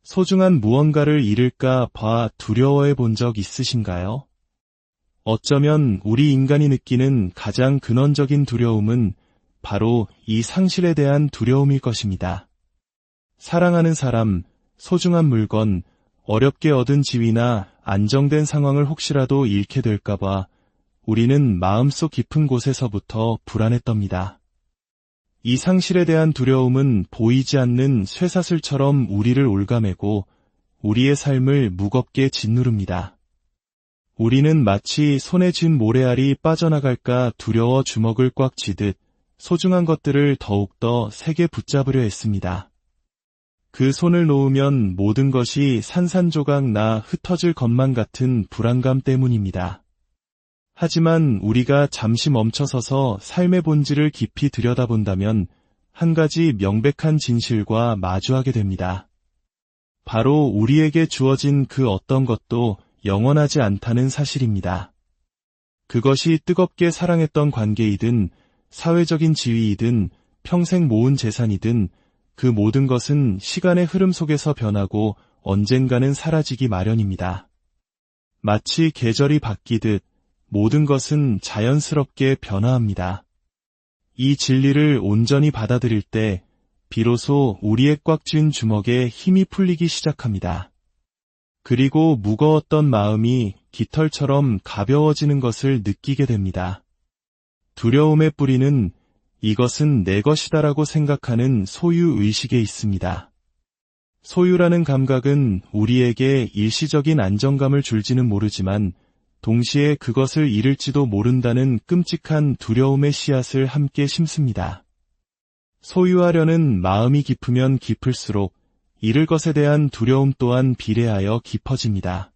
소중한 무언가를 잃을까 봐 두려워해 본 적 있으신가요? 어쩌면 우리 인간이 느끼는 가장 근원적인 두려움은 바로 이 상실에 대한 두려움일 것입니다. 사랑하는 사람, 소중한 물건, 어렵게 얻은 지위나 안정된 상황을 혹시라도 잃게 될까 봐 우리는 마음속 깊은 곳에서부터 불안에 떱니다. 이 상실에 대한 두려움은 보이지 않는 쇠사슬처럼 우리를 올가매고 우리의 삶을 무겁게 짓누릅니다. 우리는 마치 손에 쥔 모래알이 빠져나갈까 두려워 주먹을 꽉 쥐듯 소중한 것들을 더욱더 세게 붙잡으려 했습니다. 그 손을 놓으면 모든 것이 산산조각 나 흩어질 것만 같은 불안감 때문입니다. 하지만 우리가 잠시 멈춰서서 삶의 본질을 깊이 들여다본다면 한 가지 명백한 진실과 마주하게 됩니다. 바로 우리에게 주어진 그 어떤 것도 영원하지 않다는 사실입니다. 그것이 뜨겁게 사랑했던 관계이든 사회적인 지위이든 평생 모은 재산이든 그 모든 것은 시간의 흐름 속에서 변하고 언젠가는 사라지기 마련입니다. 마치 계절이 바뀌듯 모든 것은 자연스럽게 변화합니다. 이 진리를 온전히 받아들일 때 비로소 우리의 꽉 쥔 주먹에 힘이 풀리기 시작합니다. 그리고 무거웠던 마음이 깃털처럼 가벼워지는 것을 느끼게 됩니다. 두려움의 뿌리는 이것은 내 것이다라고 생각하는 소유의식에 있습니다. 소유라는 감각은 우리에게 일시적인 안정감을 줄지는 모르지만 동시에 그것을 잃을지도 모른다는 끔찍한 두려움의 씨앗을 함께 심습니다. 소유하려는 마음이 깊으면 깊을수록 잃을 것에 대한 두려움 또한 비례하여 깊어집니다.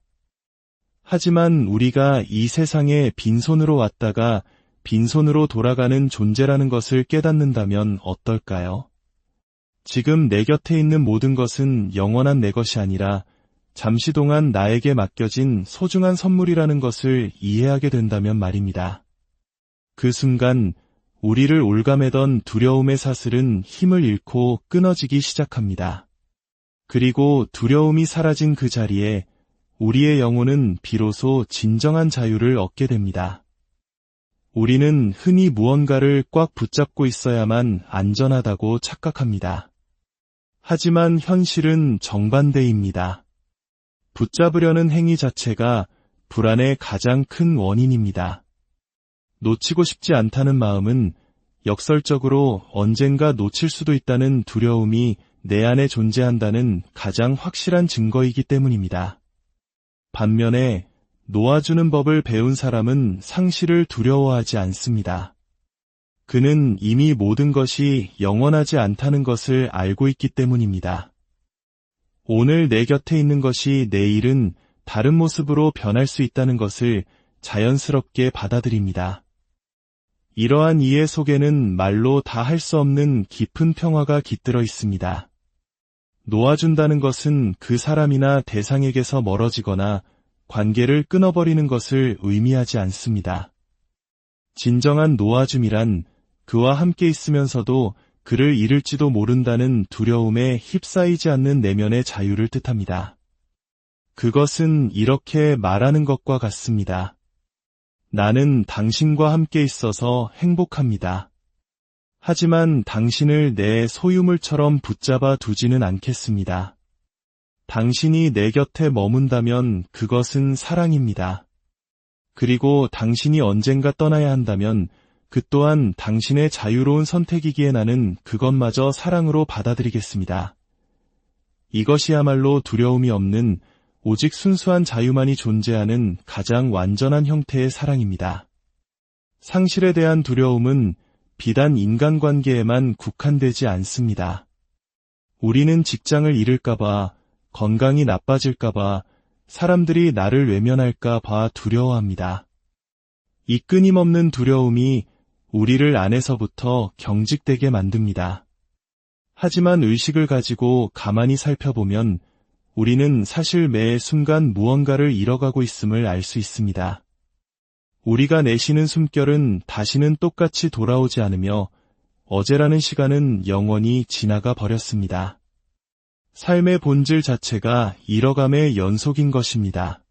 하지만 우리가 이 세상에 빈손으로 왔다가 빈손으로 돌아가는 존재라는 것을 깨닫는다면 어떨까요? 지금 내 곁에 있는 모든 것은 영원한 내 것이 아니라 잠시 동안 나에게 맡겨진 소중한 선물이라는 것을 이해하게 된다면 말입니다. 그 순간 우리를 올가매던 두려움의 사슬은 힘을 잃고 끊어지기 시작합니다. 그리고 두려움이 사라진 그 자리에 우리의 영혼은 비로소 진정한 자유를 얻게 됩니다. 우리는 흔히 무언가를 꽉 붙잡고 있어야만 안전하다고 착각합니다. 하지만 현실은 정반대입니다. 붙잡으려는 행위 자체가 불안의 가장 큰 원인입니다. 놓치고 싶지 않다는 마음은 역설적으로 언젠가 놓칠 수도 있다는 두려움이 내 안에 존재한다는 가장 확실한 증거이기 때문입니다. 반면에 놓아주는 법을 배운 사람은 상실을 두려워하지 않습니다. 그는 이미 모든 것이 영원하지 않다는 것을 알고 있기 때문입니다. 오늘 내 곁에 있는 것이 내일은 다른 모습으로 변할 수 있다는 것을 자연스럽게 받아들입니다. 이러한 이해 속에는 말로 다 할 수 없는 깊은 평화가 깃들어 있습니다. 놓아준다는 것은 그 사람이나 대상에게서 멀어지거나 관계를 끊어버리는 것을 의미하지 않습니다. 진정한 놓아줌이란 그와 함께 있으면서도 그를 잃을지도 모른다는 두려움에 휩싸이지 않는 내면의 자유를 뜻합니다. 그것은 이렇게 말하는 것과 같습니다. 나는 당신과 함께 있어서 행복합니다. 하지만 당신을 내 소유물처럼 붙잡아 두지는 않겠습니다. 당신이 내 곁에 머문다면 그것은 사랑입니다. 그리고 당신이 언젠가 떠나야 한다면 그 또한 당신의 자유로운 선택이기에 나는 그것마저 사랑으로 받아들이겠습니다. 이것이야말로 두려움이 없는 오직 순수한 자유만이 존재하는 가장 완전한 형태의 사랑입니다. 상실에 대한 두려움은 비단 인간관계에만 국한되지 않습니다. 우리는 직장을 잃을까봐, 건강이 나빠질까봐, 사람들이 나를 외면할까봐 두려워합니다. 이 끊임없는 두려움이 우리를 안에서부터 경직되게 만듭니다. 하지만 의식을 가지고 가만히 살펴보면 우리는 사실 매 순간 무언가를 잃어가고 있음을 알 수 있습니다. 우리가 내쉬는 숨결은 다시는 똑같이 돌아오지 않으며 어제라는 시간은 영원히 지나가 버렸습니다. 삶의 본질 자체가 잃어감의 연속인 것입니다.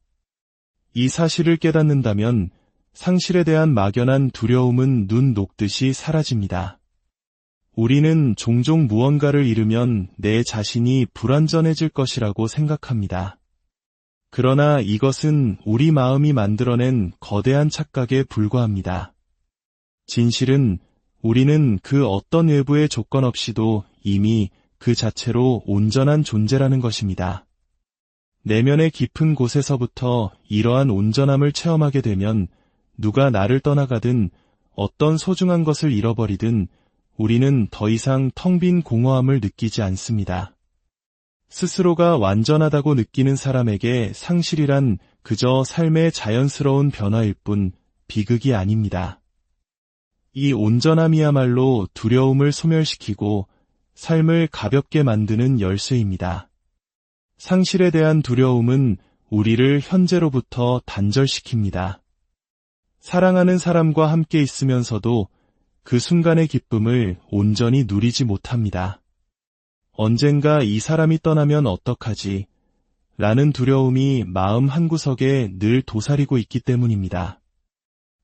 이 사실을 깨닫는다면 상실에 대한 막연한 두려움은 눈 녹듯이 사라집니다. 우리는 종종 무언가를 잃으면 내 자신이 불완전해질 것이라고 생각합니다. 그러나 이것은 우리 마음이 만들어낸 거대한 착각에 불과합니다. 진실은 우리는 그 어떤 외부의 조건 없이도 이미 그 자체로 온전한 존재라는 것입니다. 내면의 깊은 곳에서부터 이러한 온전함을 체험하게 되면 누가 나를 떠나가든 어떤 소중한 것을 잃어버리든 우리는 더 이상 텅 빈 공허함을 느끼지 않습니다. 스스로가 완전하다고 느끼는 사람에게 상실이란 그저 삶의 자연스러운 변화일 뿐 비극이 아닙니다. 이 온전함이야말로 두려움을 소멸시키고 삶을 가볍게 만드는 열쇠입니다. 상실에 대한 두려움은 우리를 현재로부터 단절시킵니다. 사랑하는 사람과 함께 있으면서도 그 순간의 기쁨을 온전히 누리지 못합니다. 언젠가 이 사람이 떠나면 어떡하지? 라는 두려움이 마음 한구석에 늘 도사리고 있기 때문입니다.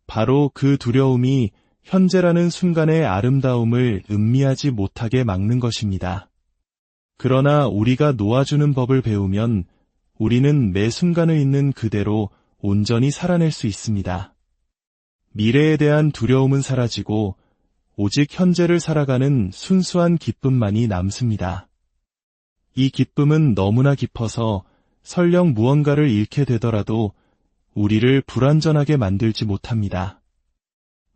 바로 그 두려움이 현재라는 순간의 아름다움을 음미하지 못하게 막는 것입니다. 그러나 우리가 놓아주는 법을 배우면 우리는 매 순간을 있는 그대로 온전히 살아낼 수 있습니다. 미래에 대한 두려움은 사라지고 오직 현재를 살아가는 순수한 기쁨만이 남습니다. 이 기쁨은 너무나 깊어서 설령 무언가를 잃게 되더라도 우리를 불완전하게 만들지 못합니다.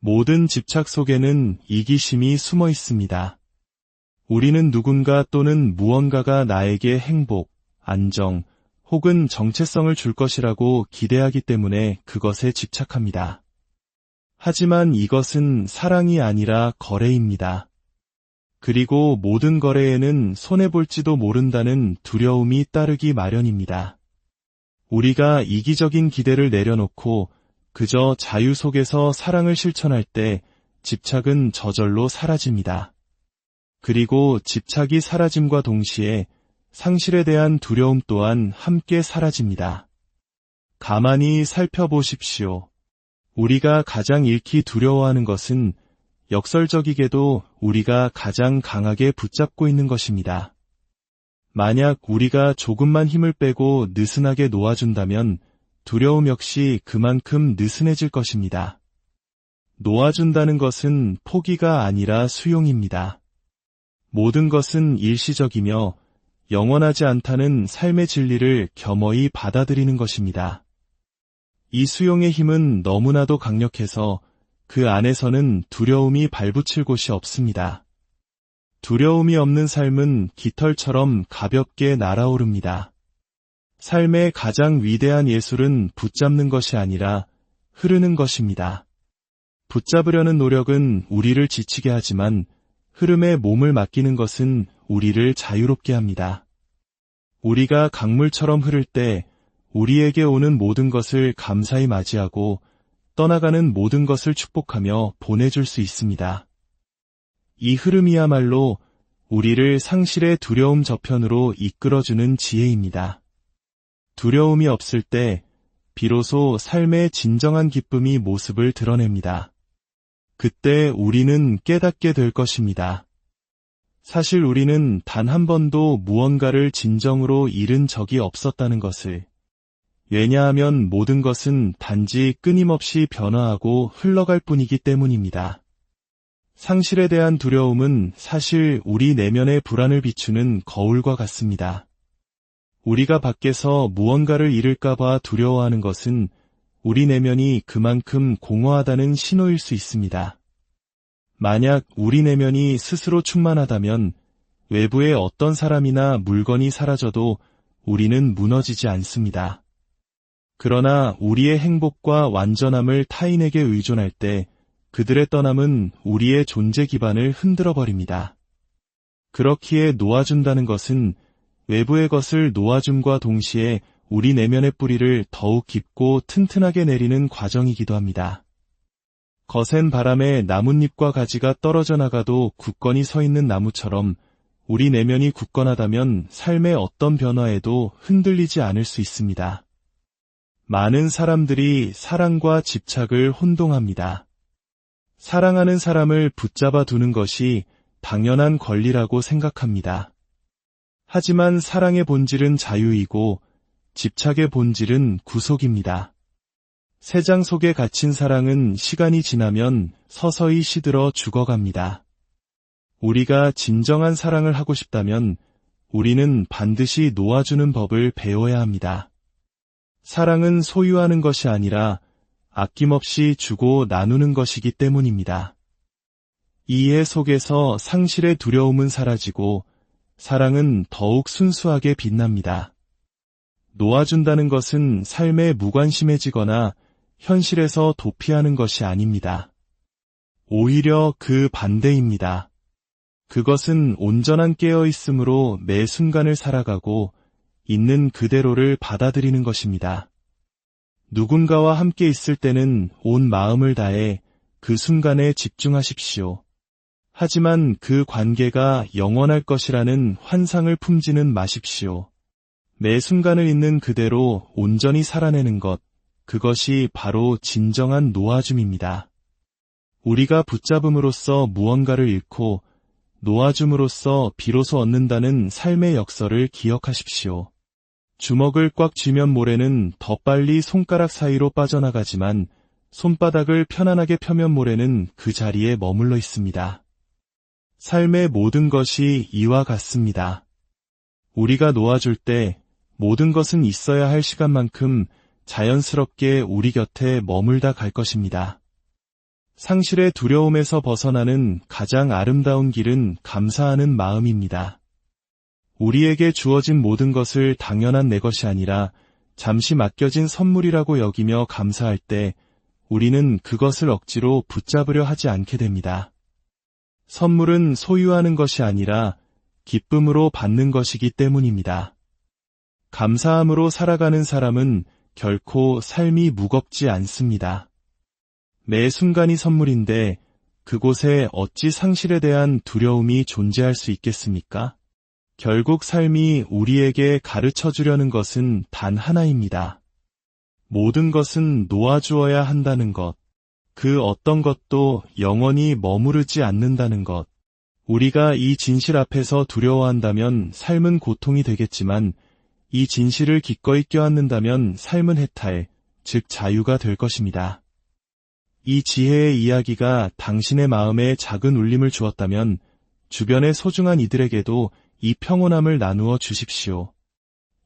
모든 집착 속에는 이기심이 숨어 있습니다. 우리는 누군가 또는 무언가가 나에게 행복, 안정, 혹은 정체성을 줄 것이라고 기대하기 때문에 그것에 집착합니다. 하지만 이것은 사랑이 아니라 거래입니다. 그리고 모든 거래에는 손해볼지도 모른다는 두려움이 따르기 마련입니다. 우리가 이기적인 기대를 내려놓고 그저 자유 속에서 사랑을 실천할 때 집착은 저절로 사라집니다. 그리고 집착이 사라짐과 동시에 상실에 대한 두려움 또한 함께 사라집니다. 가만히 살펴보십시오. 우리가 가장 잃기 두려워하는 것은 역설적이게도 우리가 가장 강하게 붙잡고 있는 것입니다. 만약 우리가 조금만 힘을 빼고 느슨하게 놓아준다면 두려움 역시 그만큼 느슨해질 것입니다. 놓아준다는 것은 포기가 아니라 수용입니다. 모든 것은 일시적이며 영원하지 않다는 삶의 진리를 겸허히 받아들이는 것입니다. 이 수용의 힘은 너무나도 강력해서 그 안에서는 두려움이 발붙일 곳이 없습니다. 두려움이 없는 삶은 깃털처럼 가볍게 날아오릅니다. 삶의 가장 위대한 예술은 붙잡는 것이 아니라 흐르는 것입니다. 붙잡으려는 노력은 우리를 지치게 하지만 흐름에 몸을 맡기는 것은 우리를 자유롭게 합니다. 우리가 강물처럼 흐를 때 우리에게 오는 모든 것을 감사히 맞이하고 떠나가는 모든 것을 축복하며 보내줄 수 있습니다. 이 흐름이야말로 우리를 상실의 두려움 저편으로 이끌어주는 지혜입니다. 두려움이 없을 때 비로소 삶의 진정한 기쁨이 모습을 드러냅니다. 그때 우리는 깨닫게 될 것입니다. 사실 우리는 단 한 번도 무언가를 진정으로 잃은 적이 없었다는 것을. 왜냐하면 모든 것은 단지 끊임없이 변화하고 흘러갈 뿐이기 때문입니다. 상실에 대한 두려움은 사실 우리 내면의 불안을 비추는 거울과 같습니다. 우리가 밖에서 무언가를 잃을까봐 두려워하는 것은 우리 내면이 그만큼 공허하다는 신호일 수 있습니다. 만약 우리 내면이 스스로 충만하다면 외부의 어떤 사람이나 물건이 사라져도 우리는 무너지지 않습니다. 그러나 우리의 행복과 완전함을 타인에게 의존할 때 그들의 떠남은 우리의 존재 기반을 흔들어 버립니다. 그렇기에 놓아준다는 것은 외부의 것을 놓아줌과 동시에 우리 내면의 뿌리를 더욱 깊고 튼튼하게 내리는 과정이기도 합니다. 거센 바람에 나뭇잎과 가지가 떨어져 나가도 굳건히 서 있는 나무처럼 우리 내면이 굳건하다면 삶의 어떤 변화에도 흔들리지 않을 수 있습니다. 많은 사람들이 사랑과 집착을 혼동합니다. 사랑하는 사람을 붙잡아 두는 것이 당연한 권리라고 생각합니다. 하지만 사랑의 본질은 자유이고 집착의 본질은 구속입니다. 새장 속에 갇힌 사랑은 시간이 지나면 서서히 시들어 죽어갑니다. 우리가 진정한 사랑을 하고 싶다면 우리는 반드시 놓아주는 법을 배워야 합니다. 사랑은 소유하는 것이 아니라 아낌없이 주고 나누는 것이기 때문입니다. 이해 속에서 상실의 두려움은 사라지고 사랑은 더욱 순수하게 빛납니다. 놓아준다는 것은 삶에 무관심해지거나 현실에서 도피하는 것이 아닙니다. 오히려 그 반대입니다. 그것은 온전한 깨어있음으로 매 순간을 살아가고 있는 그대로를 받아들이는 것입니다. 누군가와 함께 있을 때는 온 마음을 다해 그 순간에 집중하십시오. 하지만 그 관계가 영원할 것이라는 환상을 품지는 마십시오. 매 순간을 있는 그대로 온전히 살아내는 것, 그것이 바로 진정한 놓아줌입니다. 우리가 붙잡음으로써 무언가를 잃고 놓아줌으로써 비로소 얻는다는 삶의 역설을 기억하십시오. 주먹을 꽉 쥐면 모래는 더 빨리 손가락 사이로 빠져나가지만 손바닥을 편안하게 펴면 모래는 그 자리에 머물러 있습니다. 삶의 모든 것이 이와 같습니다. 우리가 놓아줄 때 모든 것은 있어야 할 시간만큼 자연스럽게 우리 곁에 머물다 갈 것입니다. 상실의 두려움에서 벗어나는 가장 아름다운 길은 감사하는 마음입니다. 우리에게 주어진 모든 것을 당연한 내 것이 아니라 잠시 맡겨진 선물이라고 여기며 감사할 때 우리는 그것을 억지로 붙잡으려 하지 않게 됩니다. 선물은 소유하는 것이 아니라 기쁨으로 받는 것이기 때문입니다. 감사함으로 살아가는 사람은 결코 삶이 무겁지 않습니다. 매 순간이 선물인데 그곳에 어찌 상실에 대한 두려움이 존재할 수 있겠습니까? 결국 삶이 우리에게 가르쳐 주려는 것은 단 하나입니다. 모든 것은 놓아주어야 한다는 것, 그 어떤 것도 영원히 머무르지 않는다는 것. 우리가 이 진실 앞에서 두려워한다면 삶은 고통이 되겠지만 이 진실을 기꺼이 껴안는다면 삶은 해탈, 즉 자유가 될 것입니다. 이 지혜의 이야기가 당신의 마음에 작은 울림을 주었다면 주변의 소중한 이들에게도 이 평온함을 나누어 주십시오.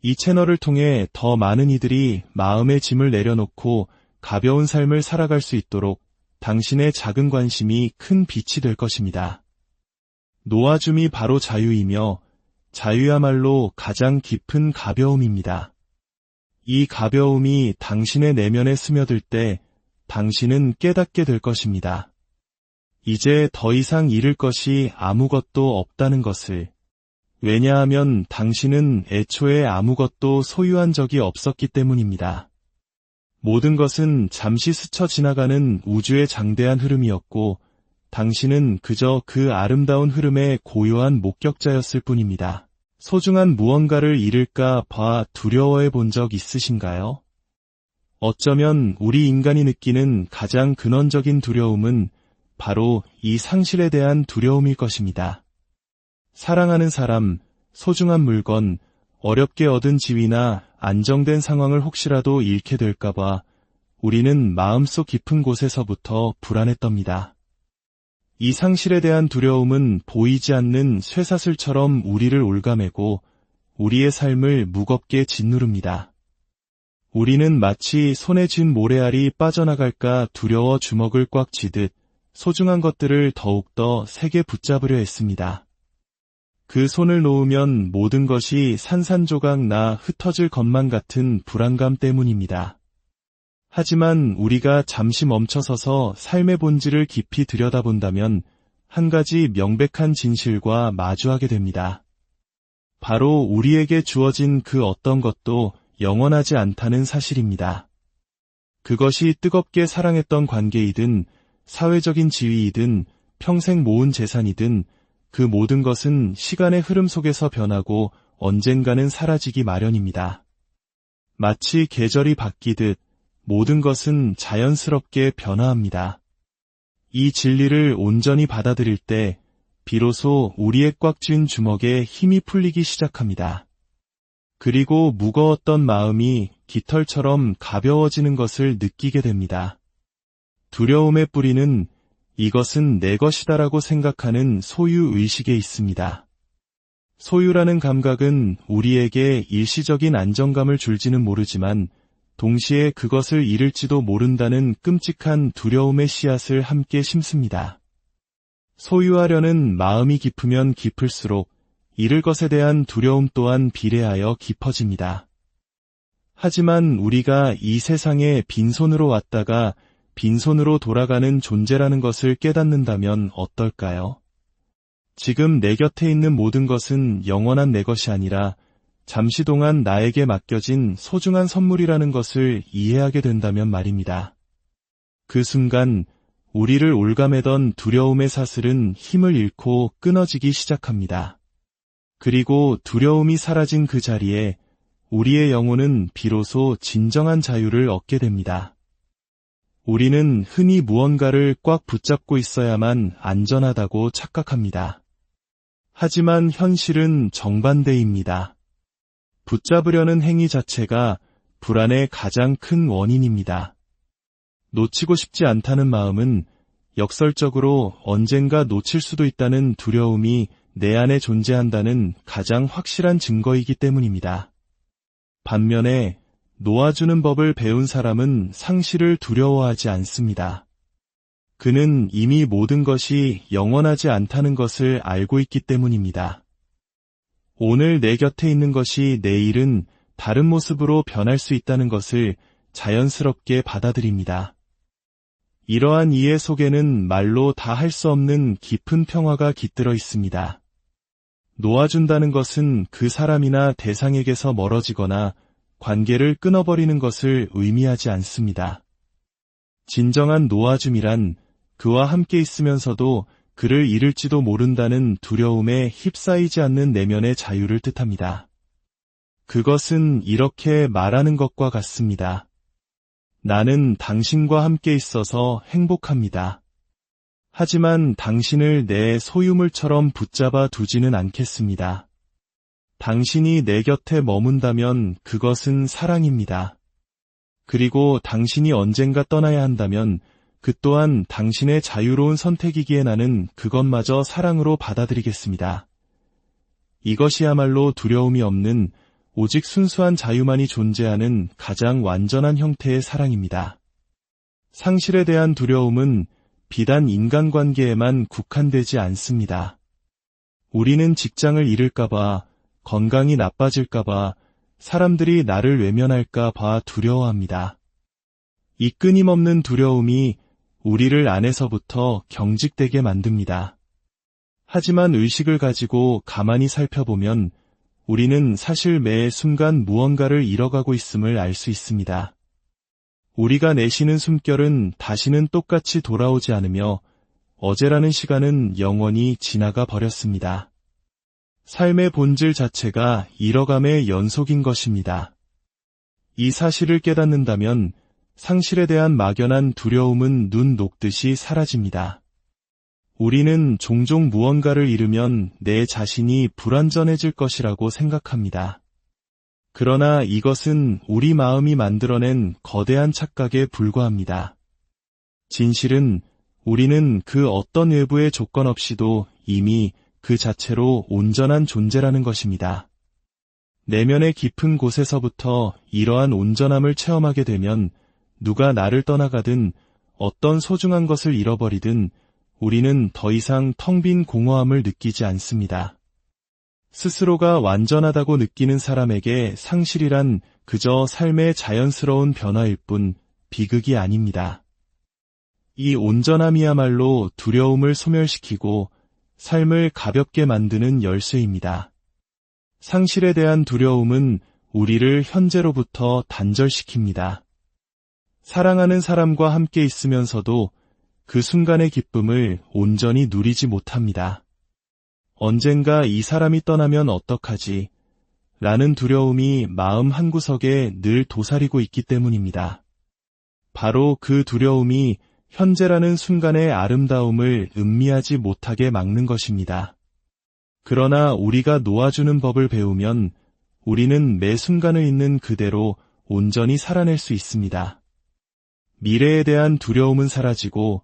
이 채널을 통해 더 많은 이들이 마음의 짐을 내려놓고 가벼운 삶을 살아갈 수 있도록 당신의 작은 관심이 큰 빛이 될 것입니다. 놓아줌이 바로 자유이며 자유야말로 가장 깊은 가벼움입니다. 이 가벼움이 당신의 내면에 스며들 때 당신은 깨닫게 될 것입니다. 이제 더 이상 잃을 것이 아무것도 없다는 것을. 왜냐하면 당신은 애초에 아무것도 소유한 적이 없었기 때문입니다. 모든 것은 잠시 스쳐 지나가는 우주의 장대한 흐름이었고 당신은 그저 그 아름다운 흐름의 고요한 목격자였을 뿐입니다. 소중한 무언가를 잃을까 봐 두려워해 본 적 있으신가요? 어쩌면 우리 인간이 느끼는 가장 근원적인 두려움은 바로 이 상실에 대한 두려움일 것입니다. 사랑하는 사람, 소중한 물건, 어렵게 얻은 지위나 안정된 상황을 혹시라도 잃게 될까봐 우리는 마음속 깊은 곳에서부터 불안에 떱니다. 이 상실에 대한 두려움은 보이지 않는 쇠사슬처럼 우리를 올가매고 우리의 삶을 무겁게 짓누릅니다. 우리는 마치 손에 쥔 모래알이 빠져나갈까 두려워 주먹을 꽉 쥐듯 소중한 것들을 더욱더 세게 붙잡으려 했습니다. 그 손을 놓으면 모든 것이 산산조각 나 흩어질 것만 같은 불안감 때문입니다. 하지만 우리가 잠시 멈춰서서 삶의 본질을 깊이 들여다본다면 한 가지 명백한 진실과 마주하게 됩니다. 바로 우리에게 주어진 그 어떤 것도 영원하지 않다는 사실입니다. 그것이 뜨겁게 사랑했던 관계이든 사회적인 지위이든 평생 모은 재산이든 그 모든 것은 시간의 흐름 속에서 변하고 언젠가는 사라지기 마련입니다. 마치 계절이 바뀌듯 모든 것은 자연스럽게 변화합니다. 이 진리를 온전히 받아들일 때 비로소 우리의 꽉 쥔 주먹에 힘이 풀리기 시작합니다. 그리고 무거웠던 마음이 깃털처럼 가벼워지는 것을 느끼게 됩니다. 두려움의 뿌리는 이것은 내 것이다라고 생각하는 소유의식에 있습니다. 소유라는 감각은 우리에게 일시적인 안정감을 줄지는 모르지만 동시에 그것을 잃을지도 모른다는 끔찍한 두려움의 씨앗을 함께 심습니다. 소유하려는 마음이 깊으면 깊을수록 잃을 것에 대한 두려움 또한 비례하여 깊어집니다. 하지만 우리가 이 세상에 빈손으로 왔다가 빈손으로 돌아가는 존재라는 것을 깨닫는다면 어떨까요? 지금 내 곁에 있는 모든 것은 영원한 내 것이 아니라 잠시 동안 나에게 맡겨진 소중한 선물이라는 것을 이해하게 된다면 말입니다. 그 순간 우리를 올가매던 두려움의 사슬은 힘을 잃고 끊어지기 시작합니다. 그리고 두려움이 사라진 그 자리에 우리의 영혼은 비로소 진정한 자유를 얻게 됩니다. 우리는 흔히 무언가를 꽉 붙잡고 있어야만 안전하다고 착각합니다. 하지만 현실은 정반대입니다. 붙잡으려는 행위 자체가 불안의 가장 큰 원인입니다. 놓치고 싶지 않다는 마음은 역설적으로 언젠가 놓칠 수도 있다는 두려움이 내 안에 존재한다는 가장 확실한 증거이기 때문입니다. 반면에 놓아주는 법을 배운 사람은 상실을 두려워하지 않습니다. 그는 이미 모든 것이 영원하지 않다는 것을 알고 있기 때문입니다. 오늘 내 곁에 있는 것이 내일은 다른 모습으로 변할 수 있다는 것을 자연스럽게 받아들입니다. 이러한 이해 속에는 말로 다 할 수 없는 깊은 평화가 깃들어 있습니다. 놓아준다는 것은 그 사람이나 대상에게서 멀어지거나 관계를 끊어버리는 것을 의미하지 않습니다. 진정한 놓아줌이란 그와 함께 있으면서도 그를 잃을지도 모른다는 두려움에 휩싸이지 않는 내면의 자유를 뜻합니다. 그것은 이렇게 말하는 것과 같습니다. 나는 당신과 함께 있어서 행복합니다. 하지만 당신을 내 소유물처럼 붙잡아 두지는 않겠습니다. 당신이 내 곁에 머문다면 그것은 사랑입니다. 그리고 당신이 언젠가 떠나야 한다면 그 또한 당신의 자유로운 선택이기에 나는 그것마저 사랑으로 받아들이겠습니다. 이것이야말로 두려움이 없는 오직 순수한 자유만이 존재하는 가장 완전한 형태의 사랑입니다. 상실에 대한 두려움은 비단 인간관계에만 국한되지 않습니다. 우리는 직장을 잃을까봐, 건강이 나빠질까봐, 사람들이 나를 외면할까봐 두려워합니다. 이 끊임없는 두려움이 우리를 안에서부터 경직되게 만듭니다. 하지만 의식을 가지고 가만히 살펴보면 우리는 사실 매 순간 무언가를 잃어가고 있음을 알 수 있습니다. 우리가 내쉬는 숨결은 다시는 똑같이 돌아오지 않으며 어제라는 시간은 영원히 지나가 버렸습니다. 삶의 본질 자체가 잃어감의 연속인 것입니다. 이 사실을 깨닫는다면 상실에 대한 막연한 두려움은 눈 녹듯이 사라집니다. 우리는 종종 무언가를 잃으면 내 자신이 불완전해질 것이라고 생각합니다. 그러나 이것은 우리 마음이 만들어낸 거대한 착각에 불과합니다. 진실은 우리는 그 어떤 외부의 조건 없이도 이미 그 자체로 온전한 존재라는 것입니다. 내면의 깊은 곳에서부터 이러한 온전함을 체험하게 되면 누가 나를 떠나가든 어떤 소중한 것을 잃어버리든 우리는 더 이상 텅 빈 공허함을 느끼지 않습니다. 스스로가 완전하다고 느끼는 사람에게 상실이란 그저 삶의 자연스러운 변화일 뿐 비극이 아닙니다. 이 온전함이야말로 두려움을 소멸시키고 삶을 가볍게 만드는 열쇠입니다. 상실에 대한 두려움은 우리를 현재로부터 단절시킵니다. 사랑하는 사람과 함께 있으면서도 그 순간의 기쁨을 온전히 누리지 못합니다. 언젠가 이 사람이 떠나면 어떡하지? 라는 두려움이 마음 한구석에 늘 도사리고 있기 때문입니다. 바로 그 두려움이 현재라는 순간의 아름다움을 음미하지 못하게 막는 것입니다. 그러나 우리가 놓아주는 법을 배우면 우리는 매 순간을 있는 그대로 온전히 살아낼 수 있습니다. 미래에 대한 두려움은 사라지고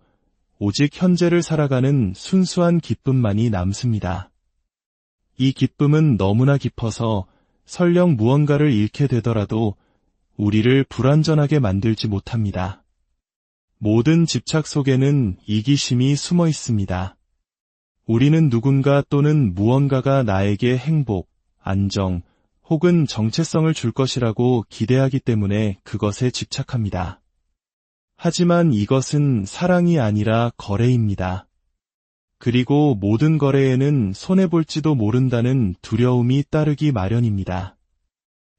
오직 현재를 살아가는 순수한 기쁨만이 남습니다. 이 기쁨은 너무나 깊어서 설령 무언가를 잃게 되더라도 우리를 불완전하게 만들지 못합니다. 모든 집착 속에는 이기심이 숨어 있습니다. 우리는 누군가 또는 무언가가 나에게 행복, 안정, 혹은 정체성을 줄 것이라고 기대하기 때문에 그것에 집착합니다. 하지만 이것은 사랑이 아니라 거래입니다. 그리고 모든 거래에는 손해볼지도 모른다는 두려움이 따르기 마련입니다.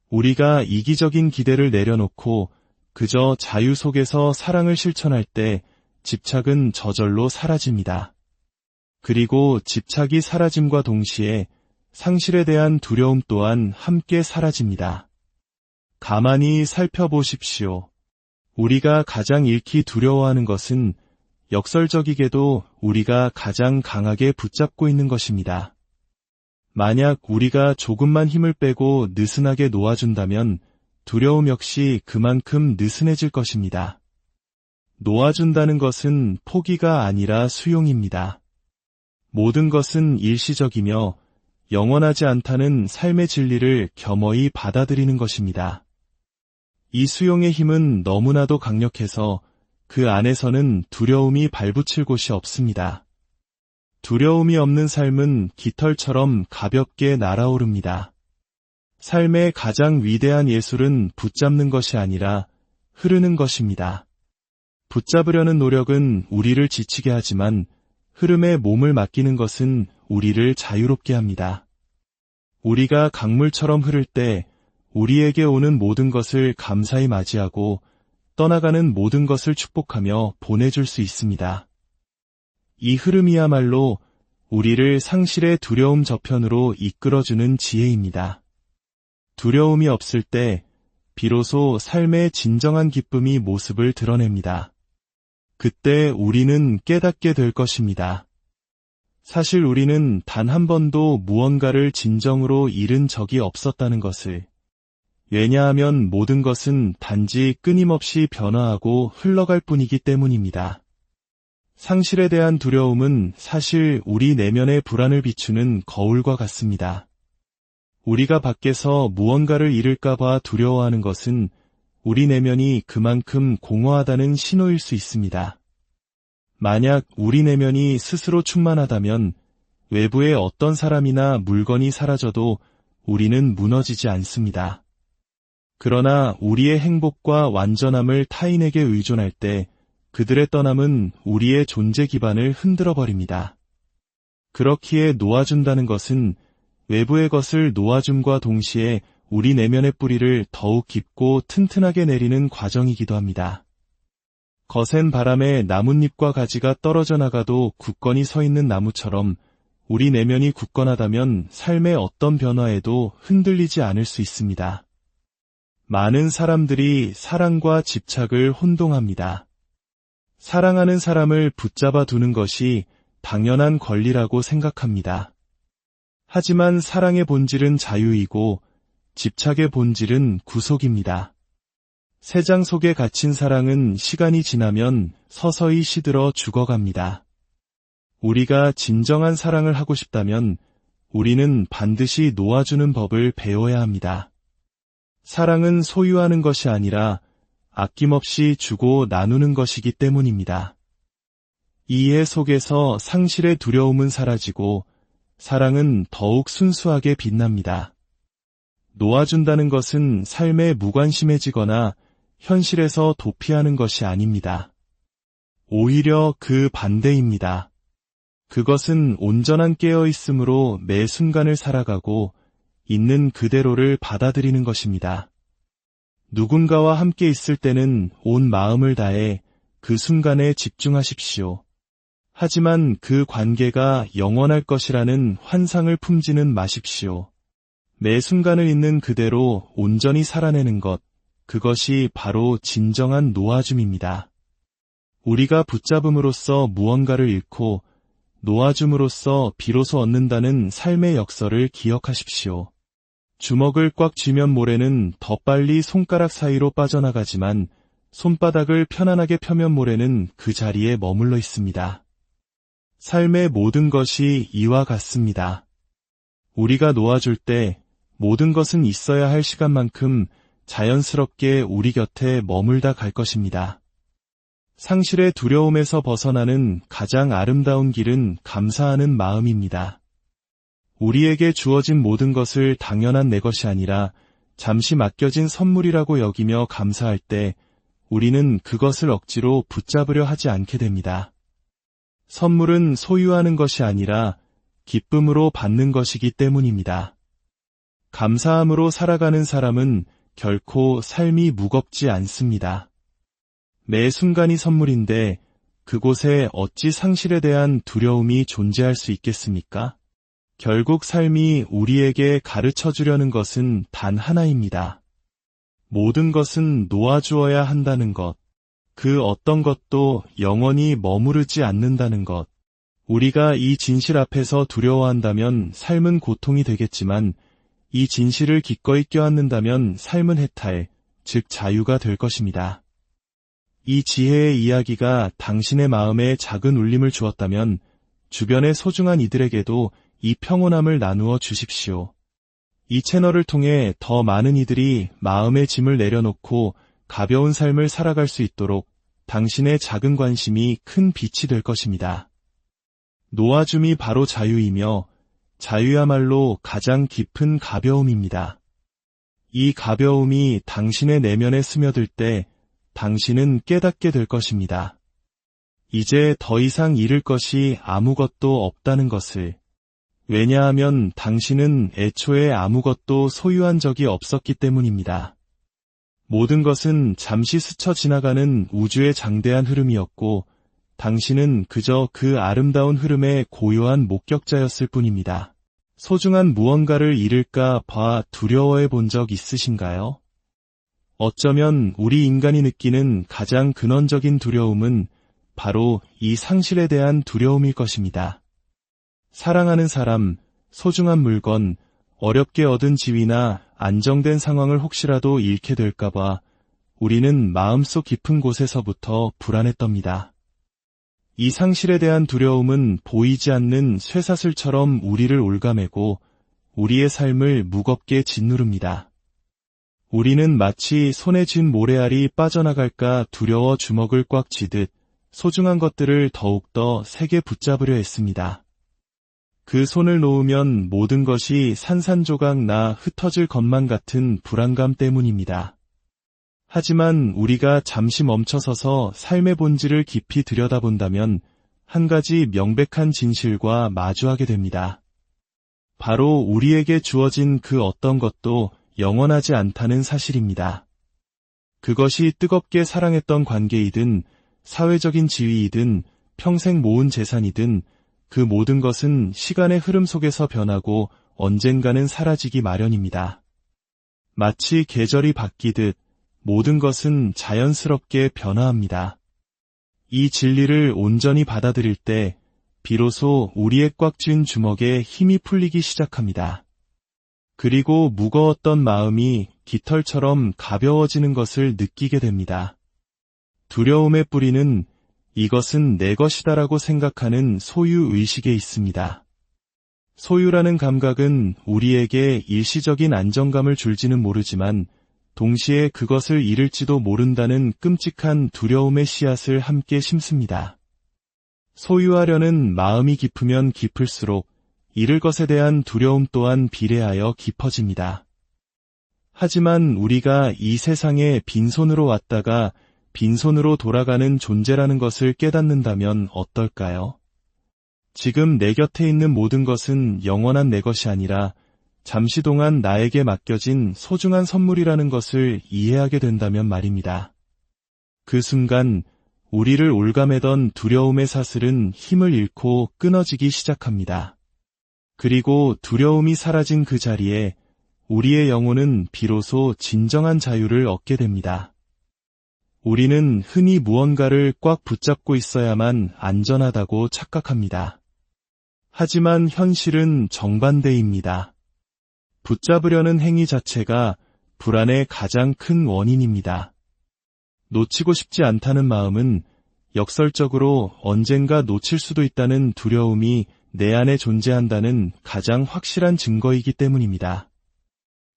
우리가 이기적인 기대를 내려놓고 그저 자유 속에서 사랑을 실천할 때 집착은 저절로 사라집니다. 그리고 집착이 사라짐과 동시에 상실에 대한 두려움 또한 함께 사라집니다. 가만히 살펴보십시오. 우리가 가장 잃기 두려워하는 것은 역설적이게도 우리가 가장 강하게 붙잡고 있는 것입니다. 만약 우리가 조금만 힘을 빼고 느슨하게 놓아준다면 두려움 역시 그만큼 느슨해질 것입니다. 놓아준다는 것은 포기가 아니라 수용입니다. 모든 것은 일시적이며 영원하지 않다는 삶의 진리를 겸허히 받아들이는 것입니다. 이 수용의 힘은 너무나도 강력해서 그 안에서는 두려움이 발붙일 곳이 없습니다. 두려움이 없는 삶은 깃털처럼 가볍게 날아오릅니다. 삶의 가장 위대한 예술은 붙잡는 것이 아니라 흐르는 것입니다. 붙잡으려는 노력은 우리를 지치게 하지만 흐름에 몸을 맡기는 것은 우리를 자유롭게 합니다. 우리가 강물처럼 흐를 때 우리에게 오는 모든 것을 감사히 맞이하고 떠나가는 모든 것을 축복하며 보내줄 수 있습니다. 이 흐름이야말로 우리를 상실의 두려움 저편으로 이끌어주는 지혜입니다. 두려움이 없을 때 비로소 삶의 진정한 기쁨이 모습을 드러냅니다. 그때 우리는 깨닫게 될 것입니다. 사실 우리는 단 한 번도 무언가를 진정으로 잃은 적이 없었다는 것을. 왜냐하면 모든 것은 단지 끊임없이 변화하고 흘러갈 뿐이기 때문입니다. 상실에 대한 두려움은 사실 우리 내면의 불안을 비추는 거울과 같습니다. 우리가 밖에서 무언가를 잃을까봐 두려워하는 것은 우리 내면이 그만큼 공허하다는 신호일 수 있습니다. 만약 우리 내면이 스스로 충만하다면 외부의 어떤 사람이나 물건이 사라져도 우리는 무너지지 않습니다. 그러나 우리의 행복과 완전함을 타인에게 의존할 때 그들의 떠남은 우리의 존재 기반을 흔들어 버립니다. 그렇기에 놓아준다는 것은 외부의 것을 놓아줌과 동시에 우리 내면의 뿌리를 더욱 깊고 튼튼하게 내리는 과정이기도 합니다. 거센 바람에 나뭇잎과 가지가 떨어져 나가도 굳건히 서 있는 나무처럼 우리 내면이 굳건하다면 삶의 어떤 변화에도 흔들리지 않을 수 있습니다. 많은 사람들이 사랑과 집착을 혼동합니다. 사랑하는 사람을 붙잡아 두는 것이 당연한 권리라고 생각합니다. 하지만 사랑의 본질은 자유이고 집착의 본질은 구속입니다. 새장 속에 갇힌 사랑은 시간이 지나면 서서히 시들어 죽어갑니다. 우리가 진정한 사랑을 하고 싶다면 우리는 반드시 놓아주는 법을 배워야 합니다. 사랑은 소유하는 것이 아니라 아낌없이 주고 나누는 것이기 때문입니다. 이해 속에서 상실의 두려움은 사라지고 사랑은 더욱 순수하게 빛납니다. 놓아준다는 것은 삶에 무관심해지거나 현실에서 도피하는 것이 아닙니다. 오히려 그 반대입니다. 그것은 온전한 깨어있음으로 매 순간을 살아가고 있는 그대로를 받아들이는 것입니다. 누군가와 함께 있을 때는 온 마음을 다해 그 순간에 집중하십시오. 하지만 그 관계가 영원할 것이라는 환상을 품지는 마십시오. 매 순간을 있는 그대로 온전히 살아내는 것, 그것이 바로 진정한 놓아줌입니다. 우리가 붙잡음으로써 무언가를 잃고 놓아줌으로써 비로소 얻는다는 삶의 역설을 기억하십시오. 주먹을 꽉 쥐면 모래는 더 빨리 손가락 사이로 빠져나가지만 손바닥을 편안하게 펴면 모래는 그 자리에 머물러 있습니다. 삶의 모든 것이 이와 같습니다. 우리가 놓아줄 때 모든 것은 있어야 할 시간만큼 자연스럽게 우리 곁에 머물다 갈 것입니다. 상실의 두려움에서 벗어나는 가장 아름다운 길은 감사하는 마음입니다. 우리에게 주어진 모든 것을 당연한 내 것이 아니라 잠시 맡겨진 선물이라고 여기며 감사할 때 우리는 그것을 억지로 붙잡으려 하지 않게 됩니다. 선물은 소유하는 것이 아니라 기쁨으로 받는 것이기 때문입니다. 감사함으로 살아가는 사람은 결코 삶이 무겁지 않습니다. 매 순간이 선물인데 그곳에 어찌 상실에 대한 두려움이 존재할 수 있겠습니까? 결국 삶이 우리에게 가르쳐 주려는 것은 단 하나입니다. 모든 것은 놓아주어야 한다는 것. 그 어떤 것도 영원히 머무르지 않는다는 것. 우리가 이 진실 앞에서 두려워한다면 삶은 고통이 되겠지만 이 진실을 기꺼이 껴안는다면 삶은 해탈, 즉 자유가 될 것입니다. 이 지혜의 이야기가 당신의 마음에 작은 울림을 주었다면 주변의 소중한 이들에게도 이 평온함을 나누어 주십시오. 이 채널을 통해 더 많은 이들이 마음의 짐을 내려놓고 가벼운 삶을 살아갈 수 있도록 당신의 작은 관심이 큰 빛이 될 것입니다. 놓아줌이 바로 자유이며 자유야말로 가장 깊은 가벼움입니다. 이 가벼움이 당신의 내면에 스며들 때 당신은 깨닫게 될 것입니다. 이제 더 이상 잃을 것이 아무것도 없다는 것을. 왜냐하면 당신은 애초에 아무것도 소유한 적이 없었기 때문입니다. 모든 것은 잠시 스쳐 지나가는 우주의 장대한 흐름이었고 당신은 그저 그 아름다운 흐름의 고요한 목격자였을 뿐입니다. 소중한 무언가를 잃을까 봐 두려워해 본 적 있으신가요? 어쩌면 우리 인간이 느끼는 가장 근원적인 두려움은 바로 이 상실에 대한 두려움일 것입니다. 사랑하는 사람, 소중한 물건, 어렵게 얻은 지위나 안정된 상황을 혹시라도 잃게 될까봐 우리는 마음속 깊은 곳에서부터 불안했답니다. 이 상실에 대한 두려움은 보이지 않는 쇠사슬처럼 우리를 올가매고 우리의 삶을 무겁게 짓누릅니다. 우리는 마치 손에 쥔 모래알이 빠져나갈까 두려워 주먹을 꽉 쥐듯 소중한 것들을 더욱더 세게 붙잡으려 했습니다. 그 손을 놓으면 모든 것이 산산조각 나 흩어질 것만 같은 불안감 때문입니다. 하지만 우리가 잠시 멈춰서서 삶의 본질을 깊이 들여다본다면 한 가지 명백한 진실과 마주하게 됩니다. 바로 우리에게 주어진 그 어떤 것도 영원하지 않다는 사실입니다. 그것이 뜨겁게 사랑했던 관계이든 사회적인 지위이든 평생 모은 재산이든 그 모든 것은 시간의 흐름 속에서 변하고 언젠가는 사라지기 마련입니다. 마치 계절이 바뀌듯 모든 것은 자연스럽게 변화합니다. 이 진리를 온전히 받아들일 때 비로소 우리의 꽉 쥔 주먹에 힘이 풀리기 시작합니다. 그리고 무거웠던 마음이 깃털처럼 가벼워지는 것을 느끼게 됩니다. 두려움의 뿌리는 이것은 내 것이다라고 생각하는 소유의식에 있습니다. 소유라는 감각은 우리에게 일시적인 안정감을 줄지는 모르지만 동시에 그것을 잃을지도 모른다는 끔찍한 두려움의 씨앗을 함께 심습니다. 소유하려는 마음이 깊으면 깊을수록 잃을 것에 대한 두려움 또한 비례하여 깊어집니다. 하지만 우리가 이 세상에 빈손으로 왔다가 빈손으로 돌아가는 존재라는 것을 깨닫는다면 어떨까요? 지금 내 곁에 있는 모든 것은 영원한 내 것이 아니라 잠시 동안 나에게 맡겨진 소중한 선물이라는 것을 이해하게 된다면 말입니다. 그 순간 우리를 올가매던 두려움의 사슬은 힘을 잃고 끊어지기 시작합니다. 그리고 두려움이 사라진 그 자리에 우리의 영혼은 비로소 진정한 자유를 얻게 됩니다. 우리는 흔히 무언가를 꽉 붙잡고 있어야만 안전하다고 착각합니다. 하지만 현실은 정반대입니다. 붙잡으려는 행위 자체가 불안의 가장 큰 원인입니다. 놓치고 싶지 않다는 마음은 역설적으로 언젠가 놓칠 수도 있다는 두려움이 내 안에 존재한다는 가장 확실한 증거이기 때문입니다.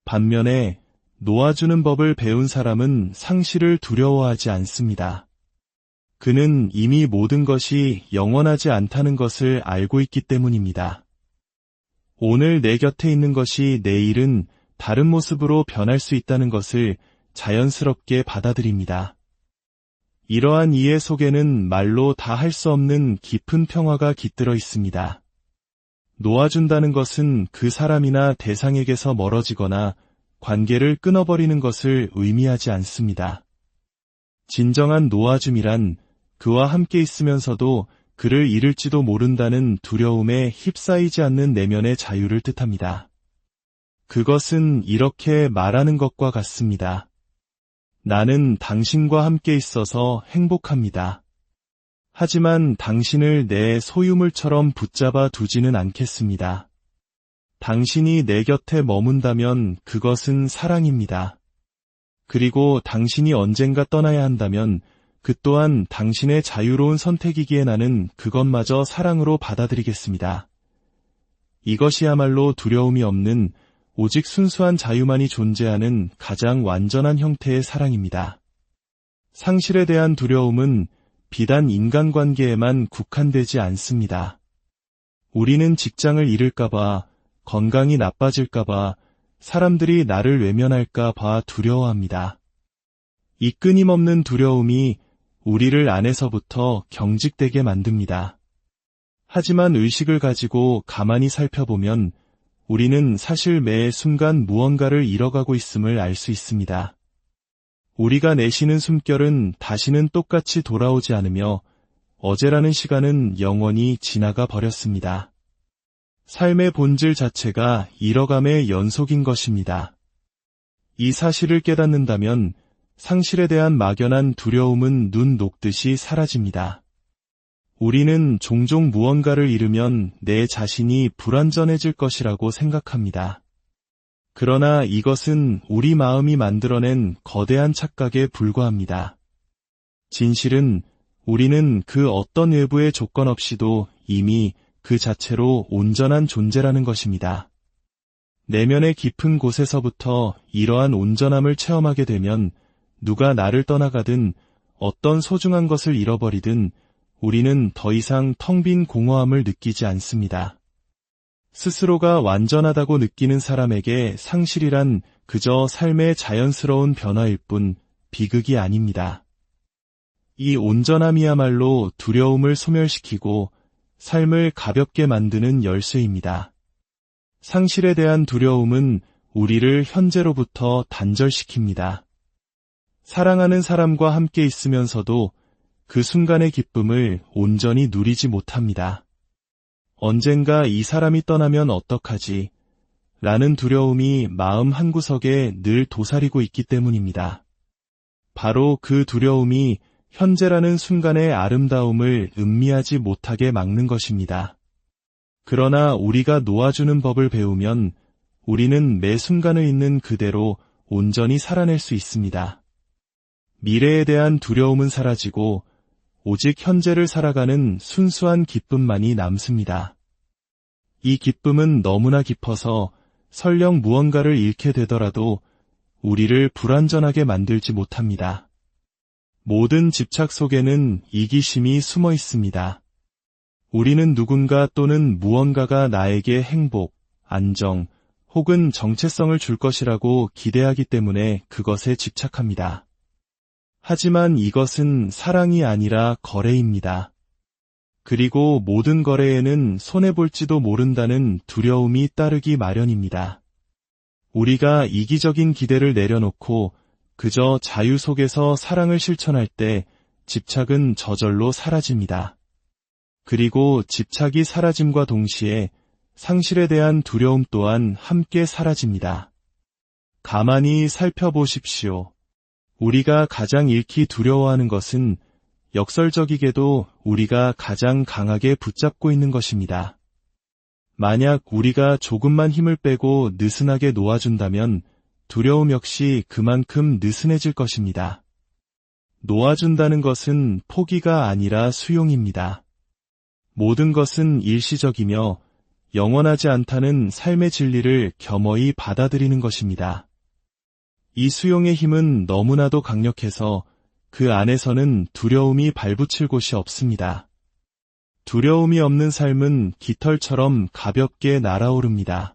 반면에 놓아주는 법을 배운 사람은 상실을 두려워하지 않습니다. 그는 이미 모든 것이 영원하지 않다는 것을 알고 있기 때문입니다. 오늘 내 곁에 있는 것이 내일은 다른 모습으로 변할 수 있다는 것을 자연스럽게 받아들입니다. 이러한 이해 속에는 말로 다 할 수 없는 깊은 평화가 깃들어 있습니다. 놓아준다는 것은 그 사람이나 대상에게서 멀어지거나 관계를 끊어버리는 것을 의미하지 않습니다. 진정한 놓아줌이란 그와 함께 있으면서도 그를 잃을지도 모른다는 두려움에 휩싸이지 않는 내면의 자유를 뜻합니다. 그것은 이렇게 말하는 것과 같습니다. 나는 당신과 함께 있어서 행복합니다. 하지만 당신을 내 소유물처럼 붙잡아 두지는 않겠습니다. 당신이 내 곁에 머문다면 그것은 사랑입니다. 그리고 당신이 언젠가 떠나야 한다면 그 또한 당신의 자유로운 선택이기에 나는 그것마저 사랑으로 받아들이겠습니다. 이것이야말로 두려움이 없는 오직 순수한 자유만이 존재하는 가장 완전한 형태의 사랑입니다. 상실에 대한 두려움은 비단 인간관계에만 국한되지 않습니다. 우리는 직장을 잃을까봐, 건강이 나빠질까봐, 사람들이 나를 외면할까봐 두려워합니다. 이 끊임없는 두려움이 우리를 안에서부터 경직되게 만듭니다. 하지만 의식을 가지고 가만히 살펴보면 우리는 사실 매 순간 무언가를 잃어가고 있음을 알 수 있습니다. 우리가 내쉬는 숨결은 다시는 똑같이 돌아오지 않으며 어제라는 시간은 영원히 지나가 버렸습니다. 삶의 본질 자체가 잃어감의 연속인 것입니다. 이 사실을 깨닫는다면 상실에 대한 막연한 두려움은 눈 녹듯이 사라집니다. 우리는 종종 무언가를 잃으면 내 자신이 불완전해질 것이라고 생각합니다. 그러나 이것은 우리 마음이 만들어낸 거대한 착각에 불과합니다. 진실은 우리는 그 어떤 외부의 조건 없이도 이미 그 자체로 온전한 존재라는 것입니다. 내면의 깊은 곳에서부터 이러한 온전함을 체험하게 되면 누가 나를 떠나가든 어떤 소중한 것을 잃어버리든 우리는 더 이상 텅 빈 공허함을 느끼지 않습니다. 스스로가 완전하다고 느끼는 사람에게 상실이란 그저 삶의 자연스러운 변화일 뿐 비극이 아닙니다. 이 온전함이야말로 두려움을 소멸시키고 삶을 가볍게 만드는 열쇠입니다. 상실에 대한 두려움은 우리를 현재로부터 단절시킵니다. 사랑하는 사람과 함께 있으면서도 그 순간의 기쁨을 온전히 누리지 못합니다. 언젠가 이 사람이 떠나면 어떡하지? 라는 두려움이 마음 한구석에 늘 도사리고 있기 때문입니다. 바로 그 두려움이 현재라는 순간의 아름다움을 음미하지 못하게 막는 것입니다. 그러나 우리가 놓아주는 법을 배우면 우리는 매 순간을 있는 그대로 온전히 살아낼 수 있습니다. 미래에 대한 두려움은 사라지고 오직 현재를 살아가는 순수한 기쁨만이 남습니다. 이 기쁨은 너무나 깊어서 설령 무언가를 잃게 되더라도 우리를 불완전하게 만들지 못합니다. 모든 집착 속에는 이기심이 숨어 있습니다. 우리는 누군가 또는 무언가가 나에게 행복, 안정, 혹은 정체성을 줄 것이라고 기대하기 때문에 그것에 집착합니다. 하지만 이것은 사랑이 아니라 거래입니다. 그리고 모든 거래에는 손해볼지도 모른다는 두려움이 따르기 마련입니다. 우리가 이기적인 기대를 내려놓고 그저 자유 속에서 사랑을 실천할 때 집착은 저절로 사라집니다. 그리고 집착이 사라짐과 동시에 상실에 대한 두려움 또한 함께 사라집니다. 가만히 살펴보십시오. 우리가 가장 잃기 두려워하는 것은 역설적이게도 우리가 가장 강하게 붙잡고 있는 것입니다. 만약 우리가 조금만 힘을 빼고 느슨하게 놓아준다면 두려움 역시 그만큼 느슨해질 것입니다. 놓아준다는 것은 포기가 아니라 수용입니다. 모든 것은 일시적이며 영원하지 않다는 삶의 진리를 겸허히 받아들이는 것입니다. 이 수용의 힘은 너무나도 강력해서 그 안에서는 두려움이 발붙일 곳이 없습니다. 두려움이 없는 삶은 깃털처럼 가볍게 날아오릅니다.